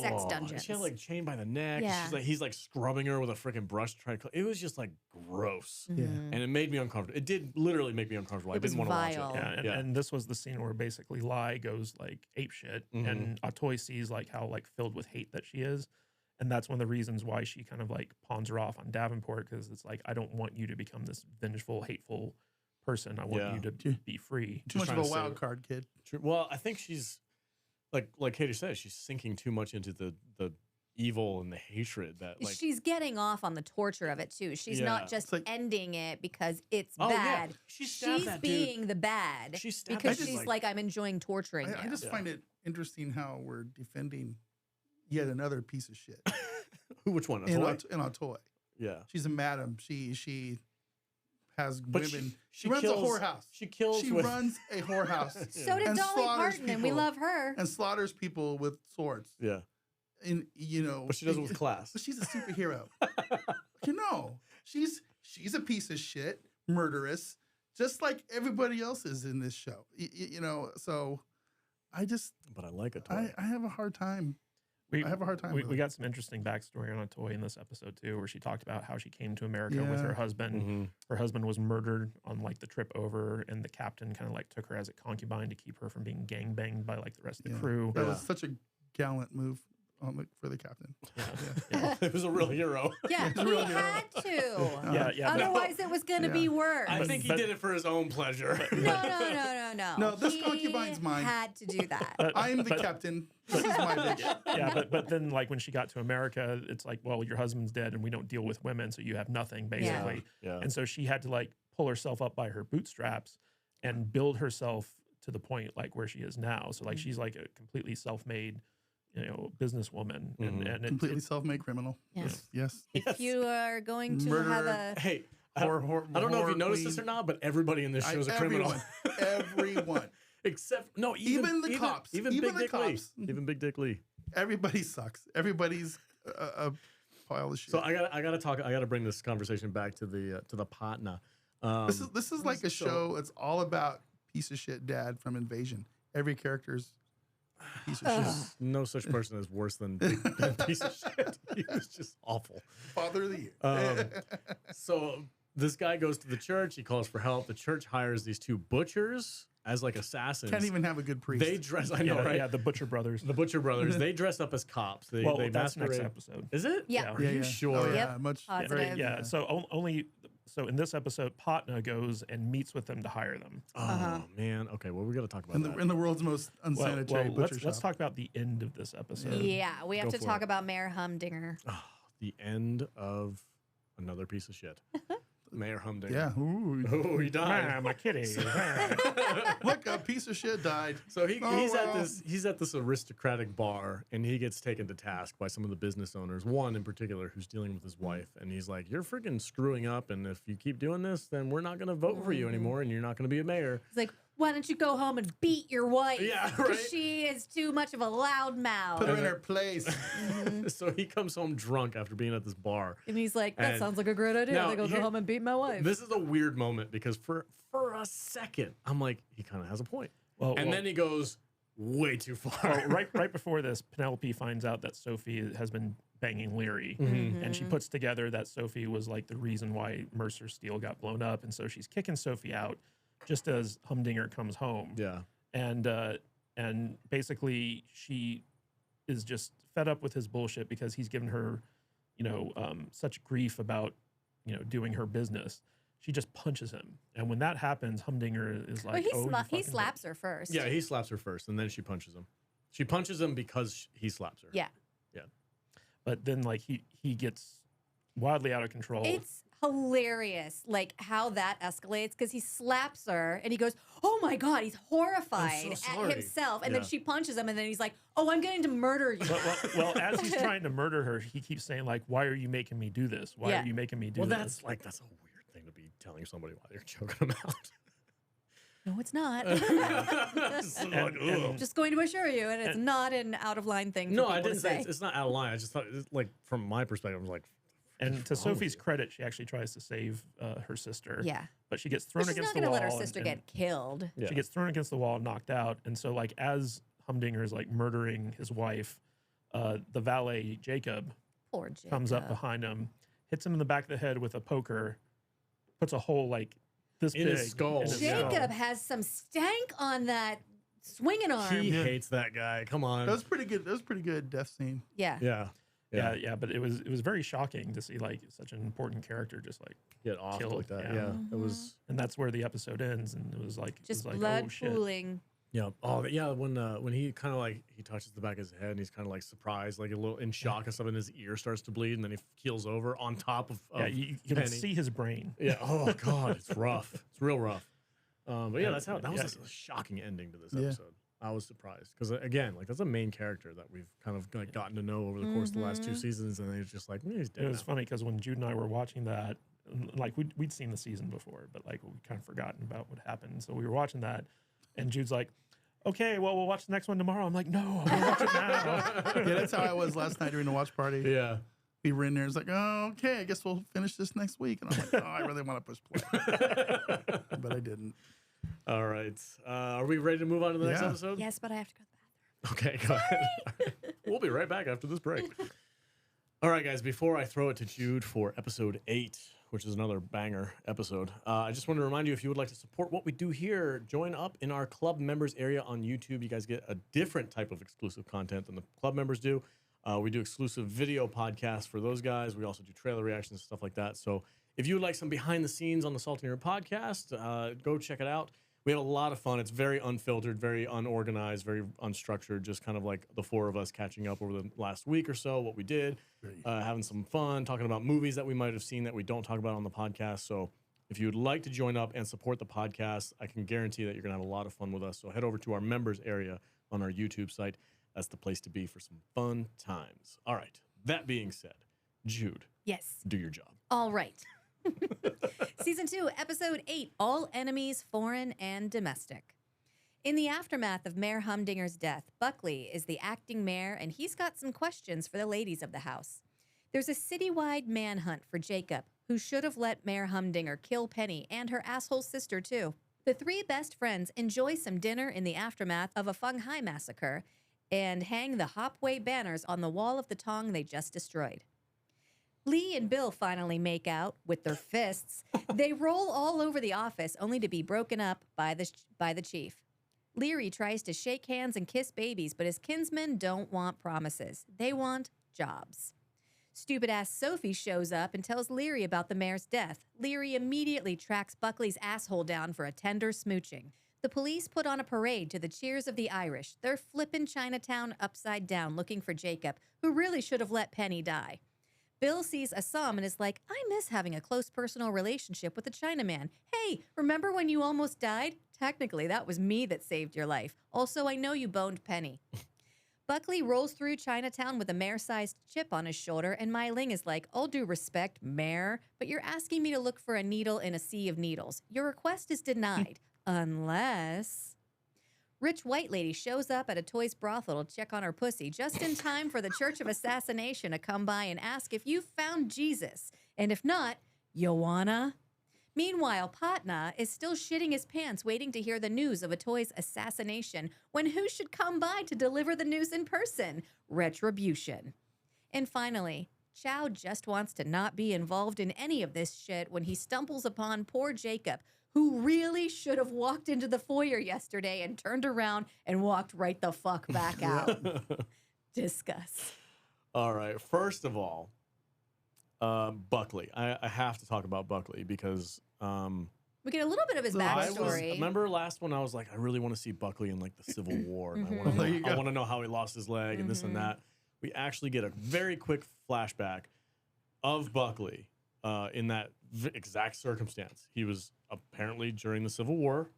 sex ugh. dungeons. She had like chained by the neck. Yeah. She's like, he's like scrubbing her with a freaking brush to try to. It was just like gross, Yeah. Mhm. and it made me uncomfortable. It did literally make me uncomfortable. I It was didn't want to watch vile. it. Yeah, and, Yeah. and this was the scene where basically Lai goes like ape shit, and Atoy sees like how like filled with hate that she is, and that's one of the reasons why she kind of like pawns her off on Davenport, because it's like, I don't want you to become this vengeful, hateful person. I want Yeah. you to be free. Too much trying of a to save wild it. card, kid. True. Well, I think she's like Katie says, she's sinking too much into the evil and the hatred that like. She's getting off on the torture of it too. She's Yeah. not just It's like- ending it because it's Oh, yeah. bad. She stabbed She's that dude. being the bad She stabbed because that dude, she's like, I'm enjoying torturing I you. just Yeah. find it interesting how we're defending yet another piece of shit. Which one? A in toy? a toy. Yeah. She's a madam. She has But women. she She runs kills- a whorehouse. She kills. She with, runs a whorehouse So did And Dolly slaughters Parton, and we people. love her. and slaughters people with swords. Yeah, And you know, but she does it with class. But she's a superhero. You know, she's a piece of shit, murderous, just like everybody else is in this show. You know, so I just But I like a toy. I have a hard time. We, I have a hard time We, with we it. got some interesting backstory on Atoy in this episode too, where she talked about how she came to America with her Yeah. husband. Mhm. Her husband was murdered on like the trip over, and the captain kind of like took her as a concubine to keep her from being gang banged by like the rest of the Yeah. crew. That Yeah. was such a gallant move for the captain. Yeah. It was a real hero. Yeah, It's he really had to. Yeah, but- Otherwise, it was going to Yeah. be worse. I think he but- did it for his own pleasure. No. No, this He concubine's mine. Had to do that. I'm the captain. This is my bitch. yeah, but then like when she got to America, it's like, well, your husband's dead, and we don't deal with women, so you have nothing basically. Yeah. And so she had to like pull herself up by her bootstraps and build herself to the point like where she is now. So like she's like a completely self-made, businesswoman, Mhm. and Completely self-made criminal. Yes. Yes. If you are going to Murderer. have a Hey, I Hor- don't know if you horror noticed this queen. or not, but everybody in this show is a criminal. Everyone. Except Even the cops. even Even Big the Dick Lee, cops. even Big Dick Lee. Everybody sucks. Everybody's a pile of shit. So I gotta bring this conversation back to the partner. This is like a show that's all about piece of shit dad from Invasion. Every character's a piece of shit. No such person is worse than piece of shit. He was just awful. Father of the Year. So this guy goes to the church. He calls for help. The church hires these 2 butchers as like assassins. Can't even have a good priest. They dress. I know, right? Yeah, the Butcher Brothers. The Butcher Brothers. They dress up as cops. They, Well, they that's next masquerade. episode. Is it? Yeah. Are you sure? Oh, yeah. Yep. Much. Positive. Yeah. So in this episode, Patna goes and meets with them to hire them. Oh man. Okay. Well, we got to talk about that. In the world's most unsanitary butcher shop. let's talk about the end of this episode. Yeah, we have Go to for talk it. about Mayor Humdinger. The end of another piece of shit. Mayor Humdinger. Yeah. Ooh. Oh, he died. Ah, my kitty. Look, a piece of shit died. So Oh, he's at this aristocratic bar, and he gets taken to task by some of the business owners. One in particular who's dealing with his wife, and he's like, "You're freaking screwing up, and if you keep doing this, then we're not going to vote for you anymore, and you're not going to be a mayor." He's like, why don't you go home and beat your wife? Yeah, Because right. she is too much of a loud mouth. Put her in her place. So he comes home drunk after being at this bar. And he's like, that And sounds like a great idea. now I think I'll go here- home and beat my wife. This is a weird moment because for a second, I'm like, he kind of has a point. Well, And well- then he goes way too far. Well, right before this, Penelope finds out that Sophie has been banging Leary, Mm-hmm. and she puts together that Sophie was like the reason why Mercer Steel got blown up, and so she's kicking Sophie out just as Humdinger comes home. Yeah. And basically she is just fed up with his bullshit because he's given her, such grief about, doing her business. She just punches him, and when that happens, Humdinger is Well, like, he, "Oh, you he fucking slaps her first. Yeah, he slaps her first, and then she punches him. She punches him because he slaps her. Yeah. But then, like, he gets wildly out of control. It's hilarious, like how that escalates because he slaps her and he goes, "Oh my god!" He's horrified I'm so at sorry. himself, and Yeah. then she punches him, and then he's like, "Oh, I'm going to murder you." well, as he's trying to murder her, he keeps saying, like, "Why are you making me do this? Why Yeah. are you making me do Well, this?" that's a weird thing to be telling somebody while you're choking them out. No, it's not. It's like, ugh. Just going to assure you, and it's not an out of line thing. For No, people I to didn't say it's not out of line. I just thought, like, from my perspective, I was like, And to wrong with Sophie's you? credit, she actually tries to save her sister. Yeah, But she gets but thrown she's against not the going wall. to let her sister get killed. Yeah. She gets thrown against the wall, knocked out. And so, like, as Humdinger is, like, murdering his wife, the valet, Jacob, Poor Jacob. comes up behind him, hits him in the back of the head with a poker, puts a hole, like, this In big. his skull. in his Jacob skull. has some stank on that swinging arm. he hates that guy. Come on. That was pretty good. That was a pretty good death scene. Yeah. Yeah. Yeah, but it was very shocking to see, like, such an important character just, like, Get off Killed, like that. yeah. Yeah. It was. and that's where the episode ends. And it was like, Just it was like, blood oh shit. pooling. Yeah. Oh, yeah. When he kind of like he touches the back of his head and he's kind of like surprised, like a little in shock, and something in his ear starts to bleed, and then he keels over on top of. Yeah, you can Penny. see his brain. Yeah. Oh God, it's rough. It's real rough. But yeah, that was Yeah. a shocking ending to this Yeah. episode. I was surprised because again, like that's a main character that we've kind of like gotten to know over the course of the last 2 seasons, and it's just like he's dead. It was now. funny because when Jude and I were watching that, like we'd seen the season before, but like we kind of forgotten about what happened. So we were watching that, and Jude's like, "Okay, well we'll watch the next one tomorrow." I'm like, "No, I'm gonna watch it now." Yeah, that's how I was last night during the watch party. Yeah. We were in there. It's like, oh, okay, I guess we'll finish this next week. And I'm like, oh, I really want to push play, but I didn't. All right. Are we ready to move on to the next Yeah. episode? Yes, but I have to go to the bathroom. Okay, go ahead. We'll be right back after this break. All right, guys, before I throw it to Jude for episode 8, which is another banger episode, I just want to remind you, if you would like to support what we do here, join up in our club members area on YouTube. You guys get a different type of exclusive content than the club members do. We do exclusive video podcasts for those guys. We also do trailer reactions and stuff like that. So if you would like some behind the scenes on the Salty Nerd podcast, go check it out. We have a lot of fun. It's very unfiltered, very unorganized, very unstructured, just kind of like the 4 of us catching up over the last week or so, what we did, having some fun, talking about movies that we might have seen that we don't talk about on the podcast. So if you would like to join up and support the podcast, I can guarantee that you're going to have a lot of fun with us. So head over to our members area on our YouTube site. That's the place to be for some fun times. All right. That being said, Jude, Yes. do your job. All right. Season 2, Episode 8, All Enemies, Foreign and Domestic. In the aftermath of Mayor Humdinger's death, Buckley is the acting mayor, and he's got some questions for the ladies of the house. There's a citywide manhunt for Jacob, who should have let Mayor Humdinger kill Penny and her asshole sister, too. The three best friends enjoy some dinner in the aftermath of a Fenghai massacre and hang the Hopway banners on the wall of the Tong they just destroyed. Lee and Bill finally make out with their fists. They roll all over the office only to be broken up by the chief. Leary tries to shake hands and kiss babies, but his kinsmen don't want promises. They want jobs. Stupid-ass Sophie shows up and tells Leary about the mayor's death. Leary immediately tracks Buckley's asshole down for a tender smooching. The police put on a parade to the cheers of the Irish. They're flipping Chinatown upside down looking for Jacob, who really should have let Penny die. Bill sees Assam and is like, I miss having a close personal relationship with a Chinaman. Hey, remember when you almost died? Technically, that was me that saved your life. Also, I know you boned Penny. Buckley rolls through Chinatown with a mare-sized chip on his shoulder, and Mai Ling is like, all due respect, Mayor, but you're asking me to look for a needle in a sea of needles. Your request is denied, unless... Rich white lady shows up at a toys brothel to check on her pussy just in time for the Church of Assassination to come by and ask if you found Jesus. And if not, you wanna? Meanwhile, Patna is still shitting his pants waiting to hear the news of a toy's assassination when who should come by to deliver the news in person? Retribution. And finally, Chow just wants to not be involved in any of this shit when he stumbles upon poor Jacob, who really should have walked into the foyer yesterday and turned around and walked right the fuck back out. Discuss. All right. First of all, Buckley. I have to talk about Buckley because we get a little bit of his backstory. Remember last one? I was like, I really want to see Buckley in like the Civil War. And I want to know how he lost his leg and this and that. We actually get a very quick flashback of Buckley in that exact circumstance. He was apparently during the Civil War.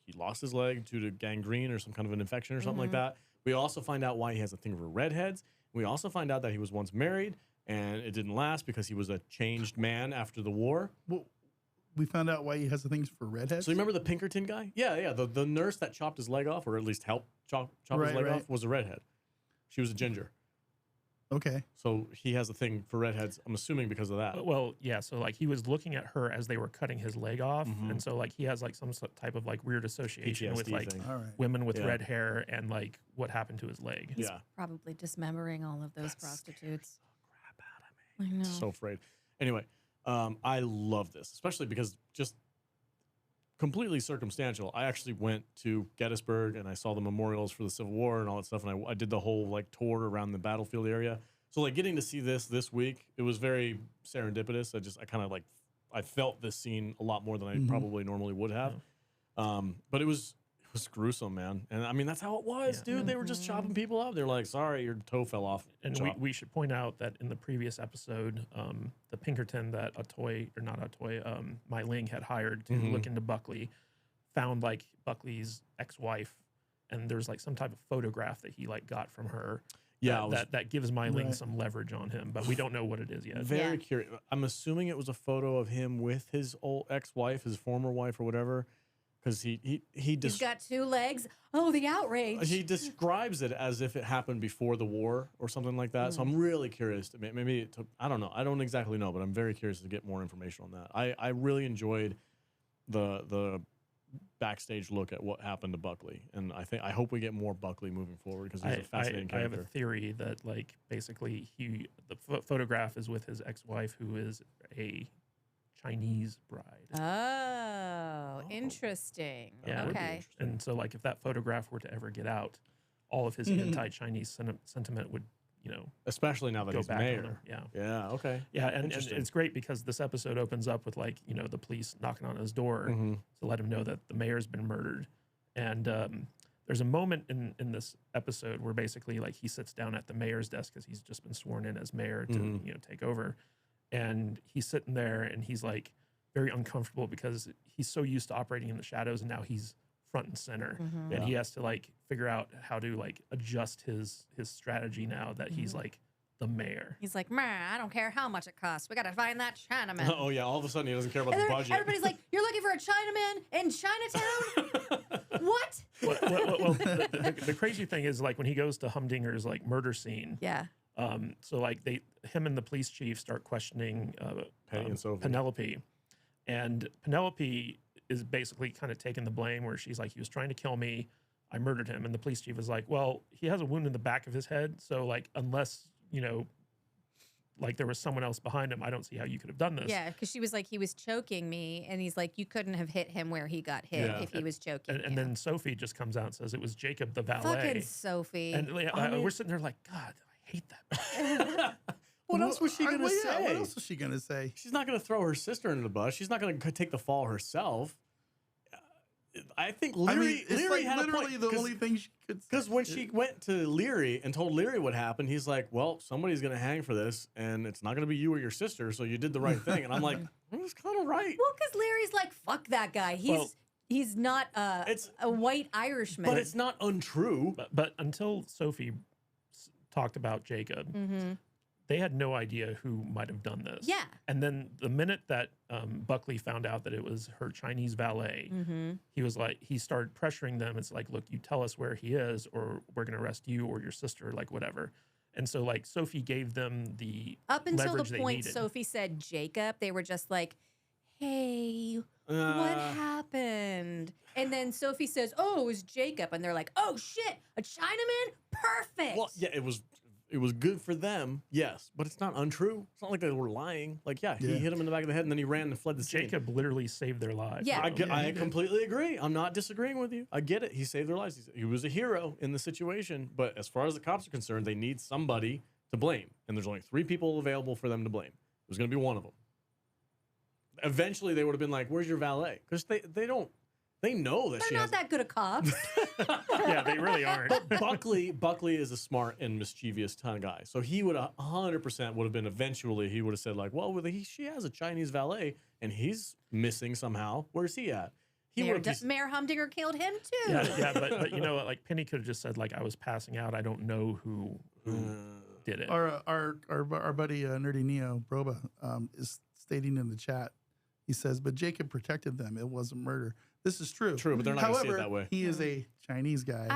He lost his leg due to gangrene or some kind of an infection or something like that. We also find out why he has a thing for redheads. We also find out that he was once married and it didn't last because he was a changed man after the war. Well, we found out why he has the things for redheads. So you remember the Pinkerton guy? Yeah. The nurse that chopped his leg off, or at least helped chop his leg off, was a redhead. She was a ginger. Okay. So he has a thing for redheads, I'm assuming because of that. Well, yeah. So like he was looking at her as they were cutting his leg off. And so like he has like some type of like weird association PTSD with like thing. women with red hair and like what happened to his leg. He's probably dismembering all of those prostitutes. Crap out of me. I know. So afraid. Anyway, I love this, especially because just completely circumstantial. I actually went to Gettysburg and I saw the memorials for the Civil War and all that stuff, and I did the whole like tour around the battlefield area. So like getting to see this week, it was very serendipitous. I kind of like I felt this scene a lot more than I probably normally would have. But it was gruesome, man. And I mean that's how it was, dude. They were just chopping people up. They're like, sorry, your toe fell off. And we should point out that in the previous episode, the Pinkerton that Mai Ling had hired to look into Buckley found like Buckley's ex-wife, and there's like some type of photograph that he like got from her. Yeah, that gives Mai Ling some leverage on him, but we don't know what it is yet. Very curious. I'm assuming it was a photo of him with his old ex-wife, his former wife or whatever. Because he's got two legs. Oh, the outrage! He describes it as if it happened before the war or something like that. So I'm really curious. Maybe it took, I don't know. I don't exactly know, but I'm very curious to get more information on that. I really enjoyed the backstage look at what happened to Buckley, and I hope we get more Buckley moving forward because he's a fascinating character. I have a theory that like basically the photograph is with his ex-wife, who is a Chinese bride. Oh, interesting. Yeah. Okay. And so, like, if that photograph were to ever get out, all of his anti-Chinese sentiment would, especially now that go he's back mayor. on him. Yeah. Yeah. Okay. Yeah, and it's great because this episode opens up with like the police knocking on his door to let him know that the mayor's been murdered, and there's a moment in this episode where basically like he sits down at the mayor's desk because he's just been sworn in as mayor to take over. And he's sitting there and he's like very uncomfortable because he's so used to operating in the shadows, and now he's front and center. And he has to like figure out how to like adjust his strategy now that he's like the mayor. He's like, I don't care how much it costs. We got to find that Chinaman. Oh yeah, all of a sudden he doesn't care about the budget. Everybody's like, you're looking for a Chinaman in Chinatown? What? Well, the crazy thing is like when he goes to Humdinger's like murder scene. Yeah. So like him and the police chief start questioning Penny and Sophie. Penelope, and Penelope is basically kind of taking the blame, where she's like, he was trying to kill me, I murdered him, and the police chief is like, well, he has a wound in the back of his head, so like unless like there was someone else behind him, I don't see how you could have done this. Yeah, because she was like, he was choking me, and he's like, you couldn't have hit him where he got hit if he was choking. And then Sophie just comes out and says it was Jacob the valet. Fucking Sophie. And we're sitting there like, God, I hate that. What else was she going to say? What else was she going to say? She's not going to throw her sister into the bus. She's not going to take the fall herself. I think Leary, it's Leary like had literally a point, the only thing she could say. because when she went to Leary and told Leary what happened, he's like, well, somebody's going to hang for this, and it's not going to be you or your sister, so you did the right thing. And I'm like, that's kind of right. Well, because Larry's like, fuck that guy. He's not a white Irishman. But it's not untrue. But until Sophie talked about Jacob, they had no idea who might have done this. Yeah. And then the minute that Buckley found out that it was her Chinese valet, he was like, he started pressuring them. It's like, look, you tell us where he is, or we're going to arrest you or your sister, like whatever. And so like Sophie gave them the up until leverage the they point needed. Sophie said Jacob, they were just like, hey, what happened? And then Sophie says, oh, it was Jacob. And they're like, oh shit, a Chinaman? Perfect. Well, yeah, it was good for them, yes, but it's not untrue. It's not like they were lying. Like, he hit him in the back of the head, and then he ran and fled the scene. Jacob literally saved their lives. Yeah. I completely agree. I'm not disagreeing with you. I get it. He saved their lives. He was a hero in the situation. But as far as the cops are concerned, they need somebody to blame. And there's only 3 people available for them to blame. It was going to be one of them. Eventually, they would have been like, where's your valet? Because they know that They're not that good at cops. Yeah, they really aren't. But Buckley is a smart and mischievous kind of guy. So he would 100% would have been eventually, he would have said like, well, she has a Chinese valet and he's missing somehow. Where's he at? Mayor Humdinger killed him too. Yeah, but you know what? Like Penny could have just said like, I was passing out. I don't know who did it. Our buddy Nerdy Neo Broba is stating in the chat. He says, but Jacob protected them. It wasn't murder. This is true. True, but they're not going to see it that way. He is a Chinese guy.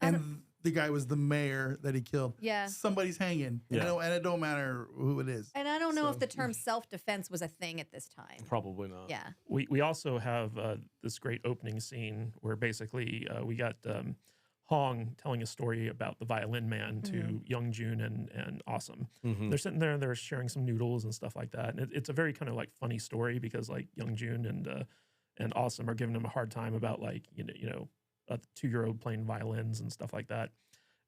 And the guy was the mayor that he killed. Yeah. Somebody's hanging. Yeah. And it don't matter who it is. And I don't know if the term self-defense was a thing at this time. Probably not. Yeah. We also have this great opening scene where basically we got Hong telling a story about the violin man to Young Jun and Awesome. They're sitting there and they're sharing some noodles and stuff like that. And it's a very kind of like funny story because like Young Jun and Awesome are giving him a hard time about like, a 2-year-old playing violins and stuff like that.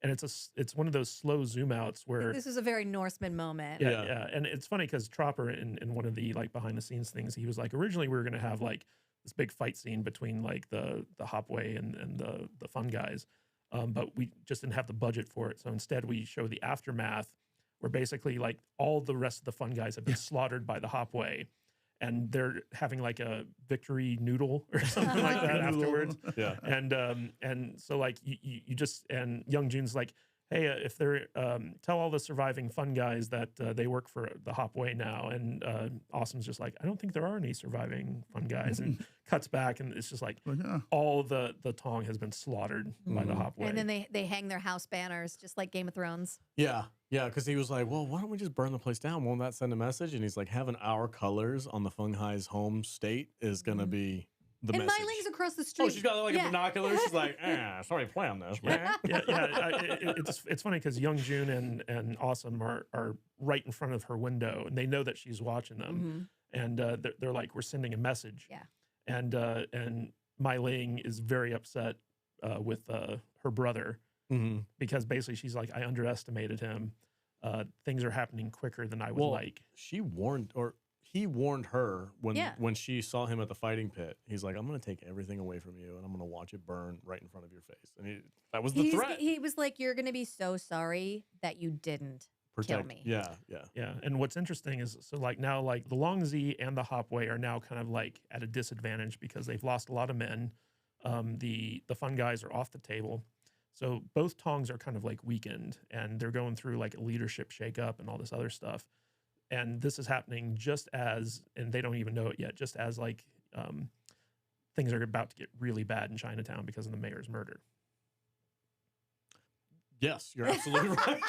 And it's one of those slow zoom outs where This is a very Norseman moment. yeah. And it's funny because Tropper in one of the like behind the scenes things, he was like, originally we were going to have like this big fight scene between like the Hopway and the fun guys. But we just didn't have the budget for it. So instead we show the aftermath where basically like all the rest of the fun guys have been slaughtered by the Hopway. And they're having like a victory noodle or something like that afterwards. Yeah. And so like you just, and Young Jun's like, hey, if they're, tell all the surviving fun guys that they work for the Hopway now. And Awesome's just like, I don't think there are any surviving fun guys. And cuts back and it's just like all the Tong has been slaughtered by the Hopway. And then they hang their house banners just like Game of Thrones. Yeah. Yeah, because he was like, well, why don't we just burn the place down? Won't that send a message? And he's like, having our colors on the Feng Hai's home state is going to be the and message. My Ling's across the street. Oh, she's got like a binocular. She's like, sorry, play on this, man. It's funny because Young Jun and Awesome are right in front of her window, and they know that she's watching them, and they're like, we're sending a message. Yeah. And Mai Ling is very upset with her brother because basically she's like, I underestimated him. Things are happening quicker than I would like. He warned her when she saw him at the fighting pit. He's like, I'm going to take everything away from you, and I'm going to watch it burn right in front of your face. And that was the threat. He was like, you're going to be so sorry that you didn't kill me. Yeah. And what's interesting is, so like now, like the Long Z and the Hopway are now kind of like at a disadvantage because they've lost a lot of men. The fun guys are off the table. So both Tongs are kind of like weakened, and they're going through like a leadership shakeup and all this other stuff. And this is happening just as, and they don't even know it yet, just as like things are about to get really bad in Chinatown because of the mayor's murder. Yes, you're absolutely right.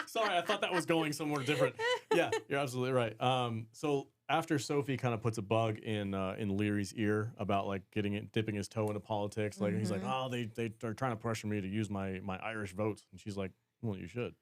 Sorry, I thought that was going somewhere different. Yeah, you're absolutely right. So after Sophie kind of puts a bug in Leary's ear about like dipping his toe into politics, like he's like, oh, they are trying to pressure me to use my Irish votes, and she's like, well, you should.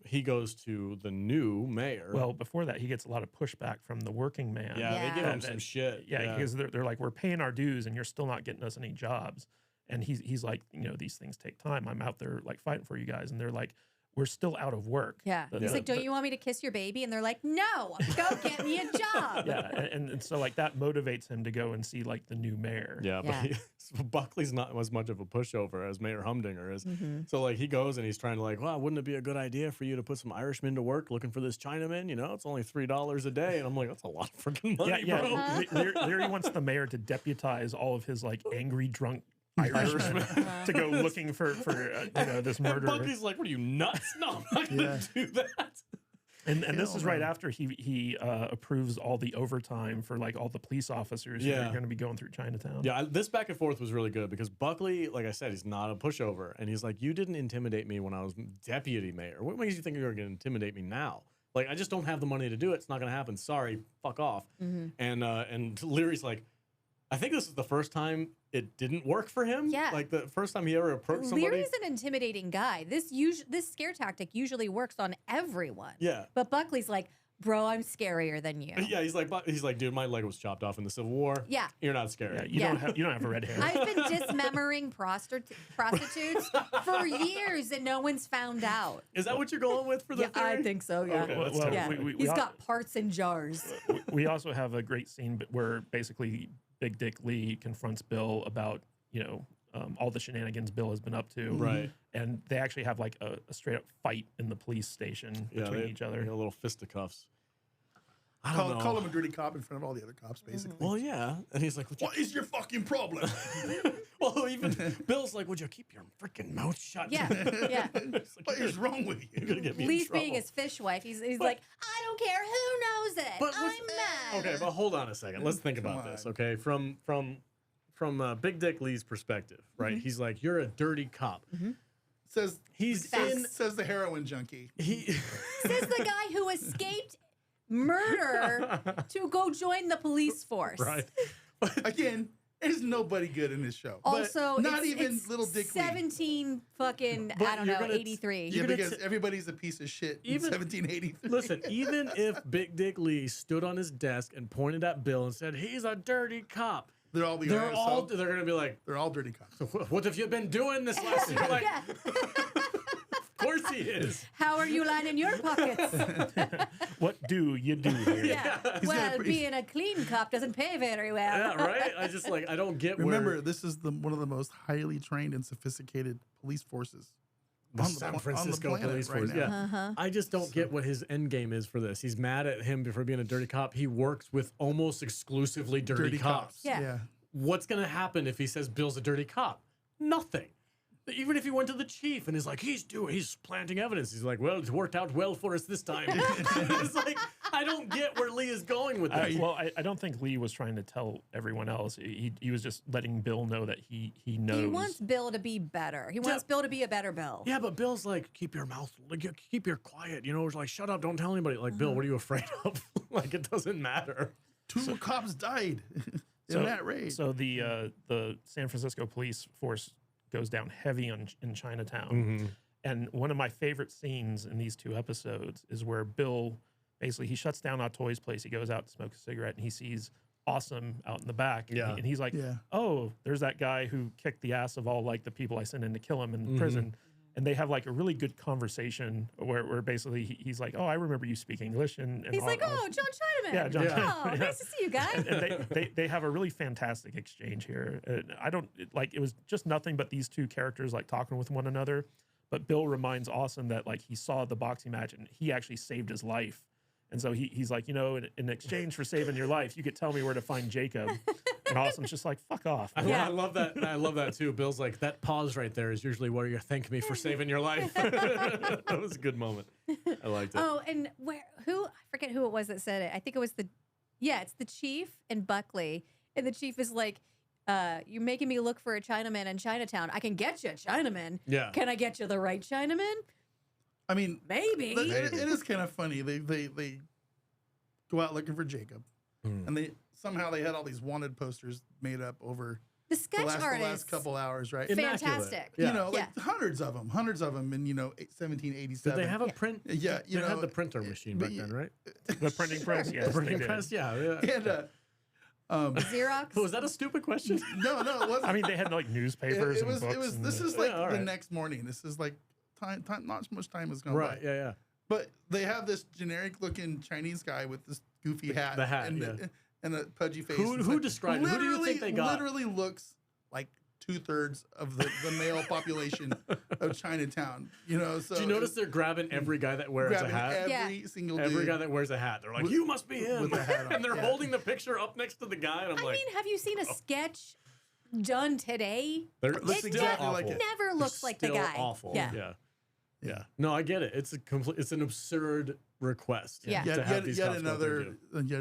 He goes to the new mayor. Well, before that, he gets a lot of pushback from the working man. Yeah, they give him some shit. Yeah, because they're like, we're paying our dues, and you're still not getting us any jobs. And he's like, these things take time. I'm out there like fighting for you guys, and they're like, we're still out of work. Yeah. He's like, don't you want me to kiss your baby? And they're like, no, go get me a job. Yeah. And so like that motivates him to go and see like the new mayor. Yeah. But Buckley's not as much of a pushover as Mayor Humdinger is. So like he goes and he's trying to like, well, wouldn't it be a good idea for you to put some Irishmen to work looking for this Chinaman? It's only $3 a day. And I'm like, that's a lot of freaking money, bro. Leary wants the mayor to deputize all of his like angry drunk Irishmen to go looking for this murderer. And Buckley's like, what are you, nuts? No, I'm not going to do that. And this is right after he approves all the overtime for like all the police officers who are going to be going through Chinatown. Yeah, this back and forth was really good because Buckley, like I said, he's not a pushover. And he's like, you didn't intimidate me when I was deputy mayor. What makes you think you're going to intimidate me now? Like, I just don't have the money to do it. It's not going to happen. Sorry, fuck off. And Leary's like, I think this is the first time it didn't work for him. Yeah. Like the first time he ever approached somebody. Leary's an intimidating guy. This scare tactic usually works on everyone. Yeah. But Buckley's like, bro, I'm scarier than you. Yeah, he's like, dude, my leg was chopped off in the Civil War. Yeah. You're not scary. Yeah, you don't have a red hair. I've been dismembering prostitutes for years and no one's found out. Is that what you're going with for the theory? I think so, yeah. Okay, He's got parts in jars. We also have a great scene where basically Big Dick Lee confronts Bill about, all the shenanigans Bill has been up to. Right. And they actually have like a straight up fight in the police station between each other. A little fisticuffs. I don't know. Call him a dirty cop in front of all the other cops, basically. Well, yeah. And he's like, what is your fucking problem? Well, even Bill's like, would you keep your freaking mouth shut? Yeah. What is wrong with you? You're going to get me Lee's in trouble. being his fishwife. He's like, I don't care who knows it. I'm mad. Okay, but hold on a second. Let's think about this, okay? From Big Dick Lee's perspective, right? He's like, you're a dirty cop. Says Says the heroin junkie. Says the guy who escaped murder to go join the police force. Right. Again, there's nobody good in this show. Also, not even it's little Dick Lee. 17 fucking, But I don't you're know, gonna 83. Yeah, because everybody's a piece of shit in 1783. Listen, even if Big Dick Lee stood on his desk and pointed at Bill and said, he's a dirty cop, they're all they're going to be like, they're all dirty cops. what have you been doing this last year? Like, of course he is. How are you lining your pockets? What do you do here? Yeah. Well, being a clean cop doesn't pay very well. Yeah, right? I don't get Remember, this is one of the most highly trained and sophisticated police forces. The San Francisco police force. Right Yeah. I just don't get what his end game is for this. He's mad at him for being a dirty cop. He works with almost exclusively dirty cops. Yeah. What's going to happen if he says Bill's a dirty cop? Nothing. Even if he went to the chief and is like, he's planting evidence. He's like, well, it's worked out well for us this time. It's like, I don't get where Lee is going with this. Well, I don't think Lee was trying to tell everyone else. He was just letting Bill know that he knows. He wants Bill to be better. He wants Bill to be a better Bill. Yeah, but Bill's like, keep your mouth, keep your quiet. It's like, shut up, don't tell anybody. Like, Bill, what are you afraid of? Like, it doesn't matter. Two cops died in that raid. So the San Francisco police force goes down heavy in Chinatown. And one of my favorite scenes in these two episodes is where Bill, basically, he shuts down Autoy's place. He goes out to smoke a cigarette, and he sees Awesome out in the back. Yeah. And he's like, oh, there's that guy who kicked the ass of all, like, the people I sent in to kill him in prison. And they have, like, a really good conversation where basically he's like, oh, I remember you speak English. And He's like, oh, John Chinaman. Yeah, John Chinaman. Oh, nice to see you guys. And they have a really fantastic exchange here. It was just nothing but these two characters like talking with one another. But Bill reminds Awesome that like he saw the boxing match and he actually saved his life. And so he's like, in exchange for saving your life, you could tell me where to find Jacob. And Awesome's just like, fuck off. I love that. I love that too. Bill's like, that pause right there is usually where you thank me for saving your life. That was a good moment. I liked it. Oh, and I forget who it was that said it. I think it was it's the chief and Buckley. And the chief is like, you're making me look for a Chinaman in Chinatown. I can get you a Chinaman. Yeah. Can I get you the right Chinaman? I mean, maybe. It is kind of funny. They go out looking for Jacob. And they had all these wanted posters made up over The sketch the artist. last couple hours, right? Fantastic. Yeah. You know, like hundreds of them in 1787. Did they have a print? Yeah, They had the printer machine back then, right? The printing press, yes, The printing they did. press, yeah. Xerox. Was that a stupid question? no, it wasn't. I mean, they had like newspapers it was. and books. This and, is like all the right. next morning. This is like time. Not much time has gone Right, by. yeah. But they have this generic looking Chinese guy with this goofy hat, The hat, and a pudgy face. Who It's like, described it? Who do you think they got? Literally looks like 2/3 of the male population of Chinatown. You know, so Do you notice they're grabbing every guy that wears a grabbing hat? every single dude. Every guy that wears a hat. They're like, you must be him. with the hat on, And they're yeah. holding the picture up next to the guy. And I'm I like, mean, have you seen a sketch done today? they're looks It exactly just like it. never They're looks like the still guy. Awful. Yeah. Yeah. No, I get it. It's an absurd request. Yeah. To have these Yet cops go through.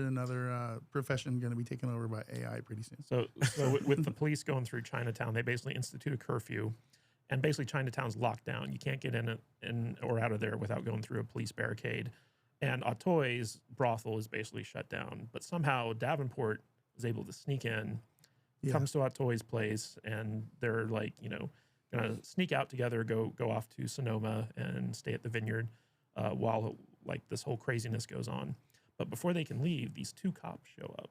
another profession going to be taken over by AI pretty soon. So with the police going through Chinatown, they basically institute a curfew, and basically Chinatown's locked down. You can't get in or out of there without going through a police barricade. And Atoy's brothel is basically shut down. But somehow Davenport was able to sneak in, comes to Atoy's place, and they're like, gonna sneak out together, go off to Sonoma and stay at the vineyard while like this whole craziness goes on. But before they can leave, these two cops show up.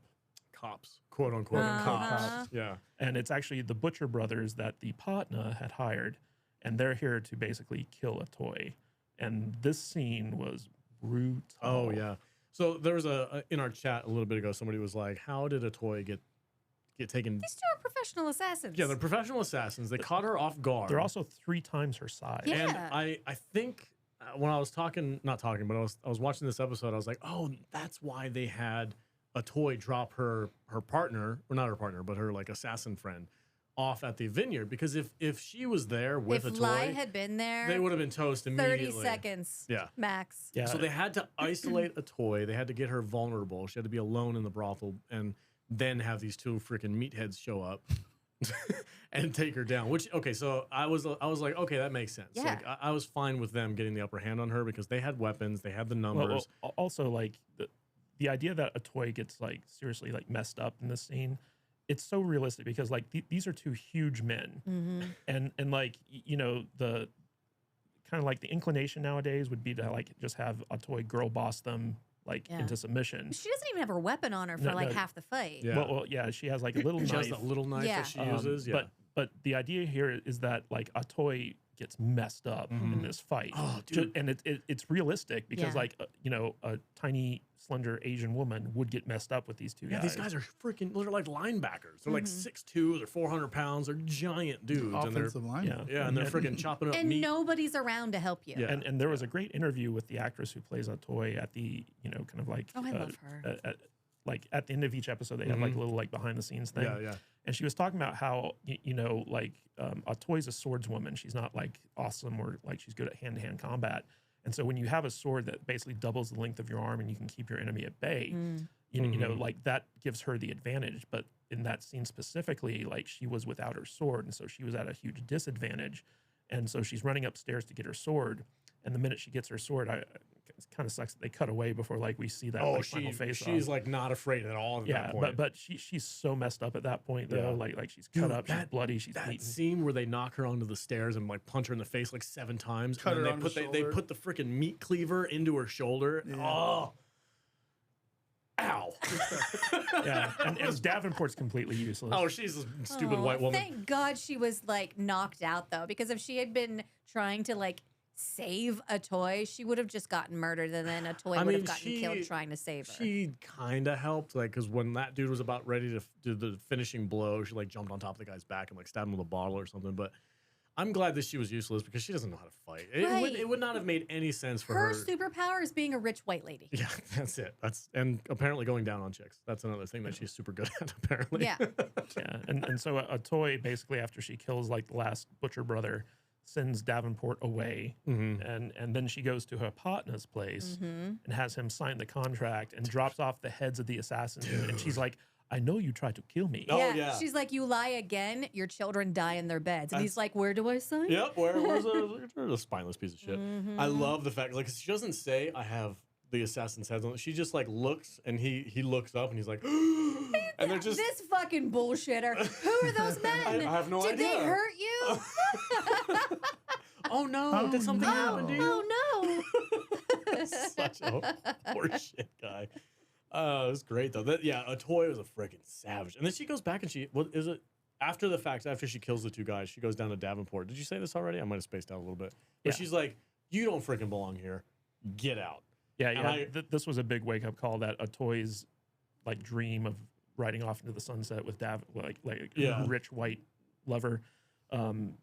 Cops, quote unquote, cops. Yeah. And it's actually the Butcher brothers that the partner had hired, and they're here to basically kill Atoy. And this scene was brutal. Oh yeah. So there was in our chat a little bit ago, somebody was like, "How did Atoy get taken?" These two are professional assassins. Yeah, they're professional assassins. They caught her off guard. They're also 3 times her size. Yeah. And I think when I was not talking, but I was watching this episode, I was like, oh, that's why they had Atoy drop her partner, or not her partner, but her like assassin friend off at the vineyard, because if she was there with if Atoy, Lai had been there, they would have been toast immediately. 30 seconds. Yeah. Max. Yeah. So they had to isolate Atoy. They had to get her vulnerable. She had to be alone in the brothel, and then have these two freaking meatheads show up and take her down. Which, okay, so I was like, okay, that makes sense. Yeah. Like I was fine with them getting the upper hand on her because they had weapons, they had the numbers. Well, also, like the idea that Atoy gets like seriously like messed up in this scene, it's so realistic because like these are two huge men, and like the kind of like the inclination nowadays would be to like just have Atoy girl boss them like into submission. She doesn't even have her weapon on her for half the fight. Yeah. Well, yeah, she has like a little She knife. has that little knife that she uses. Yeah. But the idea here is that like Atoy gets messed up in this fight. Oh, dude. And it's realistic because Yeah. like a tiny slender Asian woman would get messed up with these two guys. These guys are freaking, they're like linebackers. They're like 6'2", they're 400 pounds, they're giant dudes. Offensive line. And they're freaking chopping up And meat. nobody's around to help you. Yeah. And there was a great interview with the actress who plays Atoy at the kind of like Oh, I love her. Like at the end of each episode they have like a little like behind the scenes thing. Yeah. And she was talking about how like Atoy's a swordswoman. She's not like awesome or like she's good at hand-to-hand combat. And so when you have a sword that basically doubles the length of your arm and you can keep your enemy at bay, you know, like that gives her the advantage. But in that scene specifically, like she was without her sword, and so she was at a huge disadvantage. And so she's running upstairs to get her sword. And the minute she gets her sword, it kind of sucks that they cut away before like we see that like, final face she's off. like not afraid at all at that point. but she's so messed up at that point though. Yeah. Like she's cut Dude, up, she's bloody, she's that bleeding. scene where they knock her onto the stairs and like punch her in the face like 7 times, Cut and her then on they the put they shoulder. put the freaking meat cleaver into her shoulder. Yeah. Oh, ow! Yeah, and Davenport's completely useless. Oh, she's a stupid Oh, white woman. Thank God she was like knocked out though, because if she had been trying to like save Atoy, she would have just gotten murdered, and then Atoy would have gotten killed trying to save her. She kind of helped, like, because when that dude was about ready to do the finishing blow, she like jumped on top of the guy's back and like stabbed him with a bottle or something. But I'm glad that she was useless because she doesn't know how to fight. Right. It would not have made any sense for Her her. superpower is being a rich white lady. Yeah, that's it. And apparently going down on chicks. That's another thing that she's super good at. Apparently. Yeah. Yeah, and so Atoy basically after she kills like the last butcher brother, sends Davenport away, and then she goes to her partner's place and has him sign the contract and drops off the heads of the assassins, and she's like, "I know you tried to kill me." Oh, yeah. She's like, you lie again, your children die in their beds. And he's like, where do I sign? Yep. Where's a spineless piece of shit? I love the fact, like, she doesn't say I have the assassin's heads on. She just like looks, and he looks up, and he's like, and they're just This fucking bullshitter. Who are those men? I have no Did idea. they hurt you? oh no, Oh, did something no. happen to you? Oh no. Such a horseshit guy. It was great though. Atoy was a freaking savage. And then she goes back and what is it? After the fact, after she kills the two guys, she goes down to Davenport. Did you say this already? I might have spaced out a little bit. But Yeah. she's like, "You don't freaking belong here. Get out." Yeah. This was a big wake up call that Atoy's like dream of riding off into the sunset with Yeah. rich white lover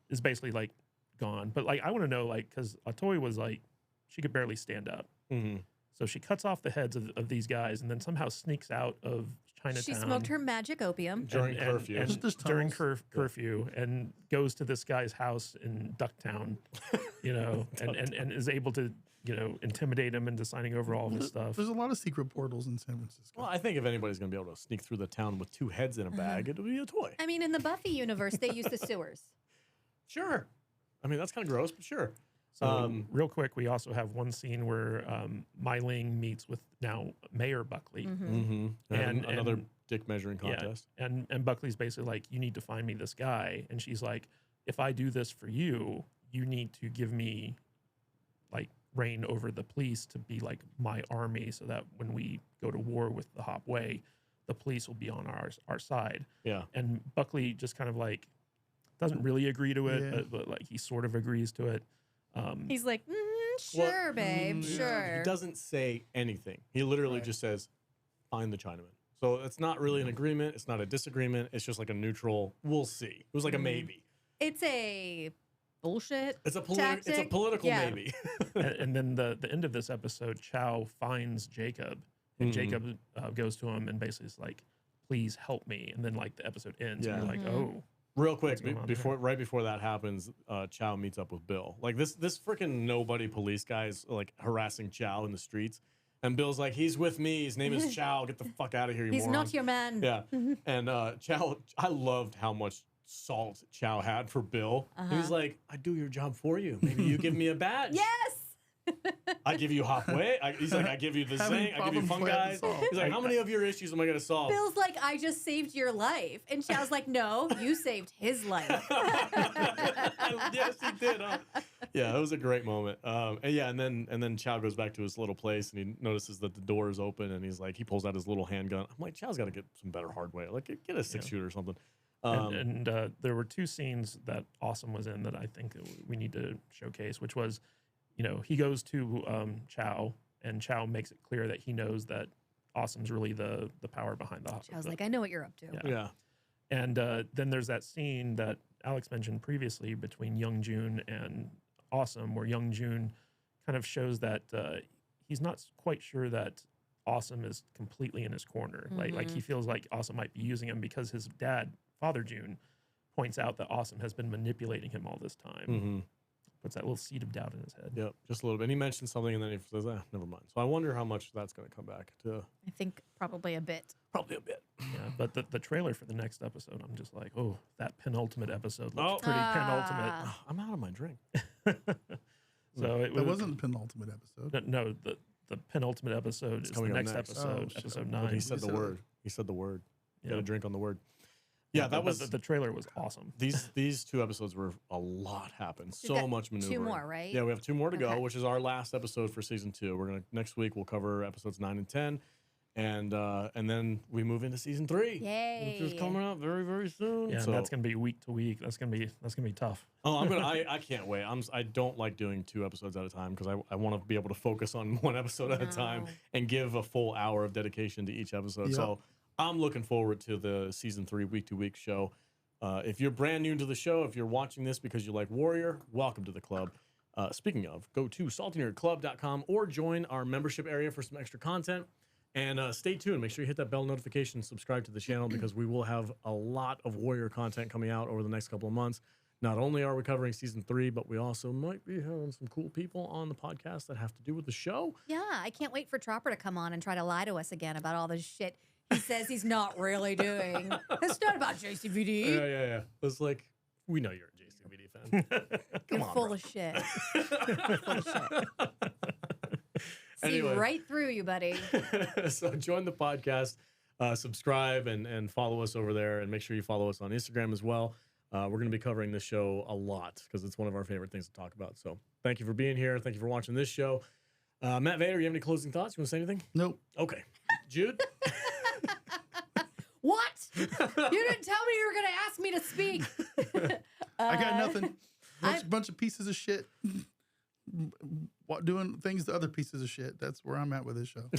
is basically like gone. But like I want to know like because Atoy was like she could barely stand up. Mm-hmm. So she cuts off the heads of these guys and then somehow sneaks out of Chinatown. She smoked her magic opium. During curfew. And Just during tunnels. curfew and goes to this guy's house in Ducktown, and is able to, intimidate him into signing over all of his stuff. There's a lot of secret portals in San Francisco. Well, I think if anybody's gonna be able to sneak through the town with two heads in a bag, it'll be Atoy. I mean, in the Buffy universe, they use the sewers. Sure. I mean, that's kind of gross, but sure. So real quick, we also have one scene where Mai Ling meets with now Mayor Buckley. Mm-hmm. And another and- dick measuring contest. Yeah, and Buckley's basically like, you need to find me this guy. And she's like, if I do this for you, you need to give me like reign over the police to be like my army so that when we go to war with the Hop Way, the police will be on our side. Yeah. And Buckley just kind of like doesn't really agree to it, Yeah. but like he sort of agrees to it. He's like, sure, babe, sure. He doesn't say anything. He literally just says, find the Chinaman. So it's not really an agreement. It's not a disagreement. It's just like a neutral, we'll see. It was like a maybe. It's a bullshit. It's a tactic. political Yeah. maybe. And then the end of this episode, Chow finds Jacob, and Mhm. Jacob goes to him and basically is like, please help me. And then like the episode ends, and Yeah. you're like, oh. Real quick, What's going on right before that happens, Chow meets up with Bill. Like this freaking nobody police guy is like harassing Chow in the streets, and Bill's like, "He's with me. His name is Chow. Get the fuck out of here, you He's moron." not your man. Yeah, and Chow, I loved how much salt Chow had for Bill. He's like, "I do your job for you. Maybe you give me a badge. Yes. I give you halfway." He's like, "I give you the Having Zing. I give you problems Fun we have to Guys." solve. He's like, "How many of your issues am I gonna solve?" Bill's like, I just saved your life. And Chow's like, no, you saved his life. Yes, he did. Huh? Yeah, it was a great moment. And then Chow goes back to his little place and he notices that the door is open and he's like, he pulls out his little handgun. I'm like, Chow's got to get some better hardware. Like, get a 6-shooter or something. And there were two scenes that Awesome was in that I think we need to showcase, which was, he goes to Chow, and Chow makes it clear that he knows that Awesome's really the power behind the Chow's like, I know what you're up to. Yeah. Yeah. And then there's that scene that Alex mentioned previously between Young Jun and Awesome, where Young Jun kind of shows that he's not quite sure that Awesome is completely in his corner. Like he feels like Awesome might be using him because his dad, Father Jun, points out that Awesome has been manipulating him all this time. Mm-hmm. Puts that little seed of doubt in his head. Yep, just a little bit. And he mentions something and then he says, never mind. So I wonder how much that's going to come back to. I think probably a bit. Probably a bit. Yeah, but the trailer for the next episode, I'm just like, oh, that penultimate episode looks pretty penultimate. I'm out of my drink. So it That wasn't the penultimate episode. No, the penultimate episode is the coming up next next. episode, Oh, shit. episode But 9. he said the said it. word. He said the word. Yeah. Got a drink on the word. Yeah, that but was. the trailer was awesome. These 2 episodes were a lot happened. We've So got much maneuvering. 2 more, right? Yeah, we have 2 more to Okay. go, which is our last episode for season 2. We're gonna next week we'll cover episodes 9 and 10, and then we move into season 3, Yay. which is coming up very very soon. Yeah, so, and that's gonna be week to week. That's gonna be tough. oh, I can't wait. I don't like doing 2 episodes at a time because I want to be able to focus on 1 episode at a time No. and give a full hour of dedication to each episode. Yep. So I'm looking forward to the season 3 week to week show. If you're brand new to the show, if you're watching this because you like Warrior, welcome to the club. Speaking of, go to saltynerdclub.com or join our membership area for some extra content. And stay tuned. Make sure you hit that bell notification, subscribe to the channel because we will have a lot of Warrior content coming out over the next couple of months. Not only are we covering season 3, but we also might be having some cool people on the podcast that have to do with the show. Yeah, I can't wait for Tropper to come on and try to lie to us again about all this shit he says he's not really doing. It's not about JCVD. Yeah. It's like, we know you're a JCVD fan. Come You're on, full bro. of shit. You're full of shit. See right through you, buddy. So join the podcast, subscribe, and follow us over there, and make sure you follow us on Instagram as well. We're going to be covering this show a lot because it's one of our favorite things to talk about. So thank you for being here. Thank you for watching this show. Matt Vader, you have any closing thoughts? You want to say anything? Nope. Okay. Jude? What? You didn't tell me you were going to ask me to speak. I got nothing. Bunch of pieces of shit doing things to other pieces of shit. That's where I'm at with this show.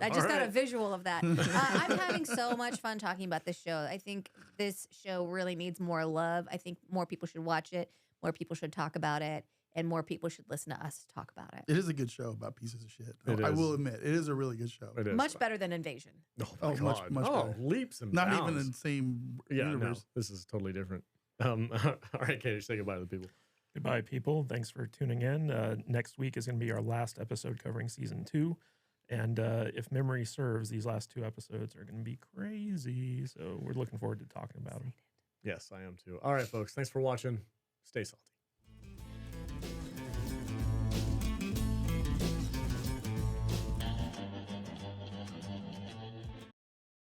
I just got a visual of that. I'm having so much fun talking about this show. I think this show really needs more love. I think more people should watch it. More people should talk about it. And more people should listen to us talk about it. It is a good show about pieces of shit. I will admit, it is a really good show. It is. Much better than Invasion. Oh, my God. much better. Leaps and Not bounds. even in the same universe. No, this is totally different. All right, Katie, say goodbye to the people. Goodbye, people. Thanks for tuning in. Next week is going to be our last episode covering season 2. And if memory serves, these last 2 episodes are going to be crazy. So we're looking forward to talking about them. Yes, I am too. All right, folks. Thanks for watching. Stay salty.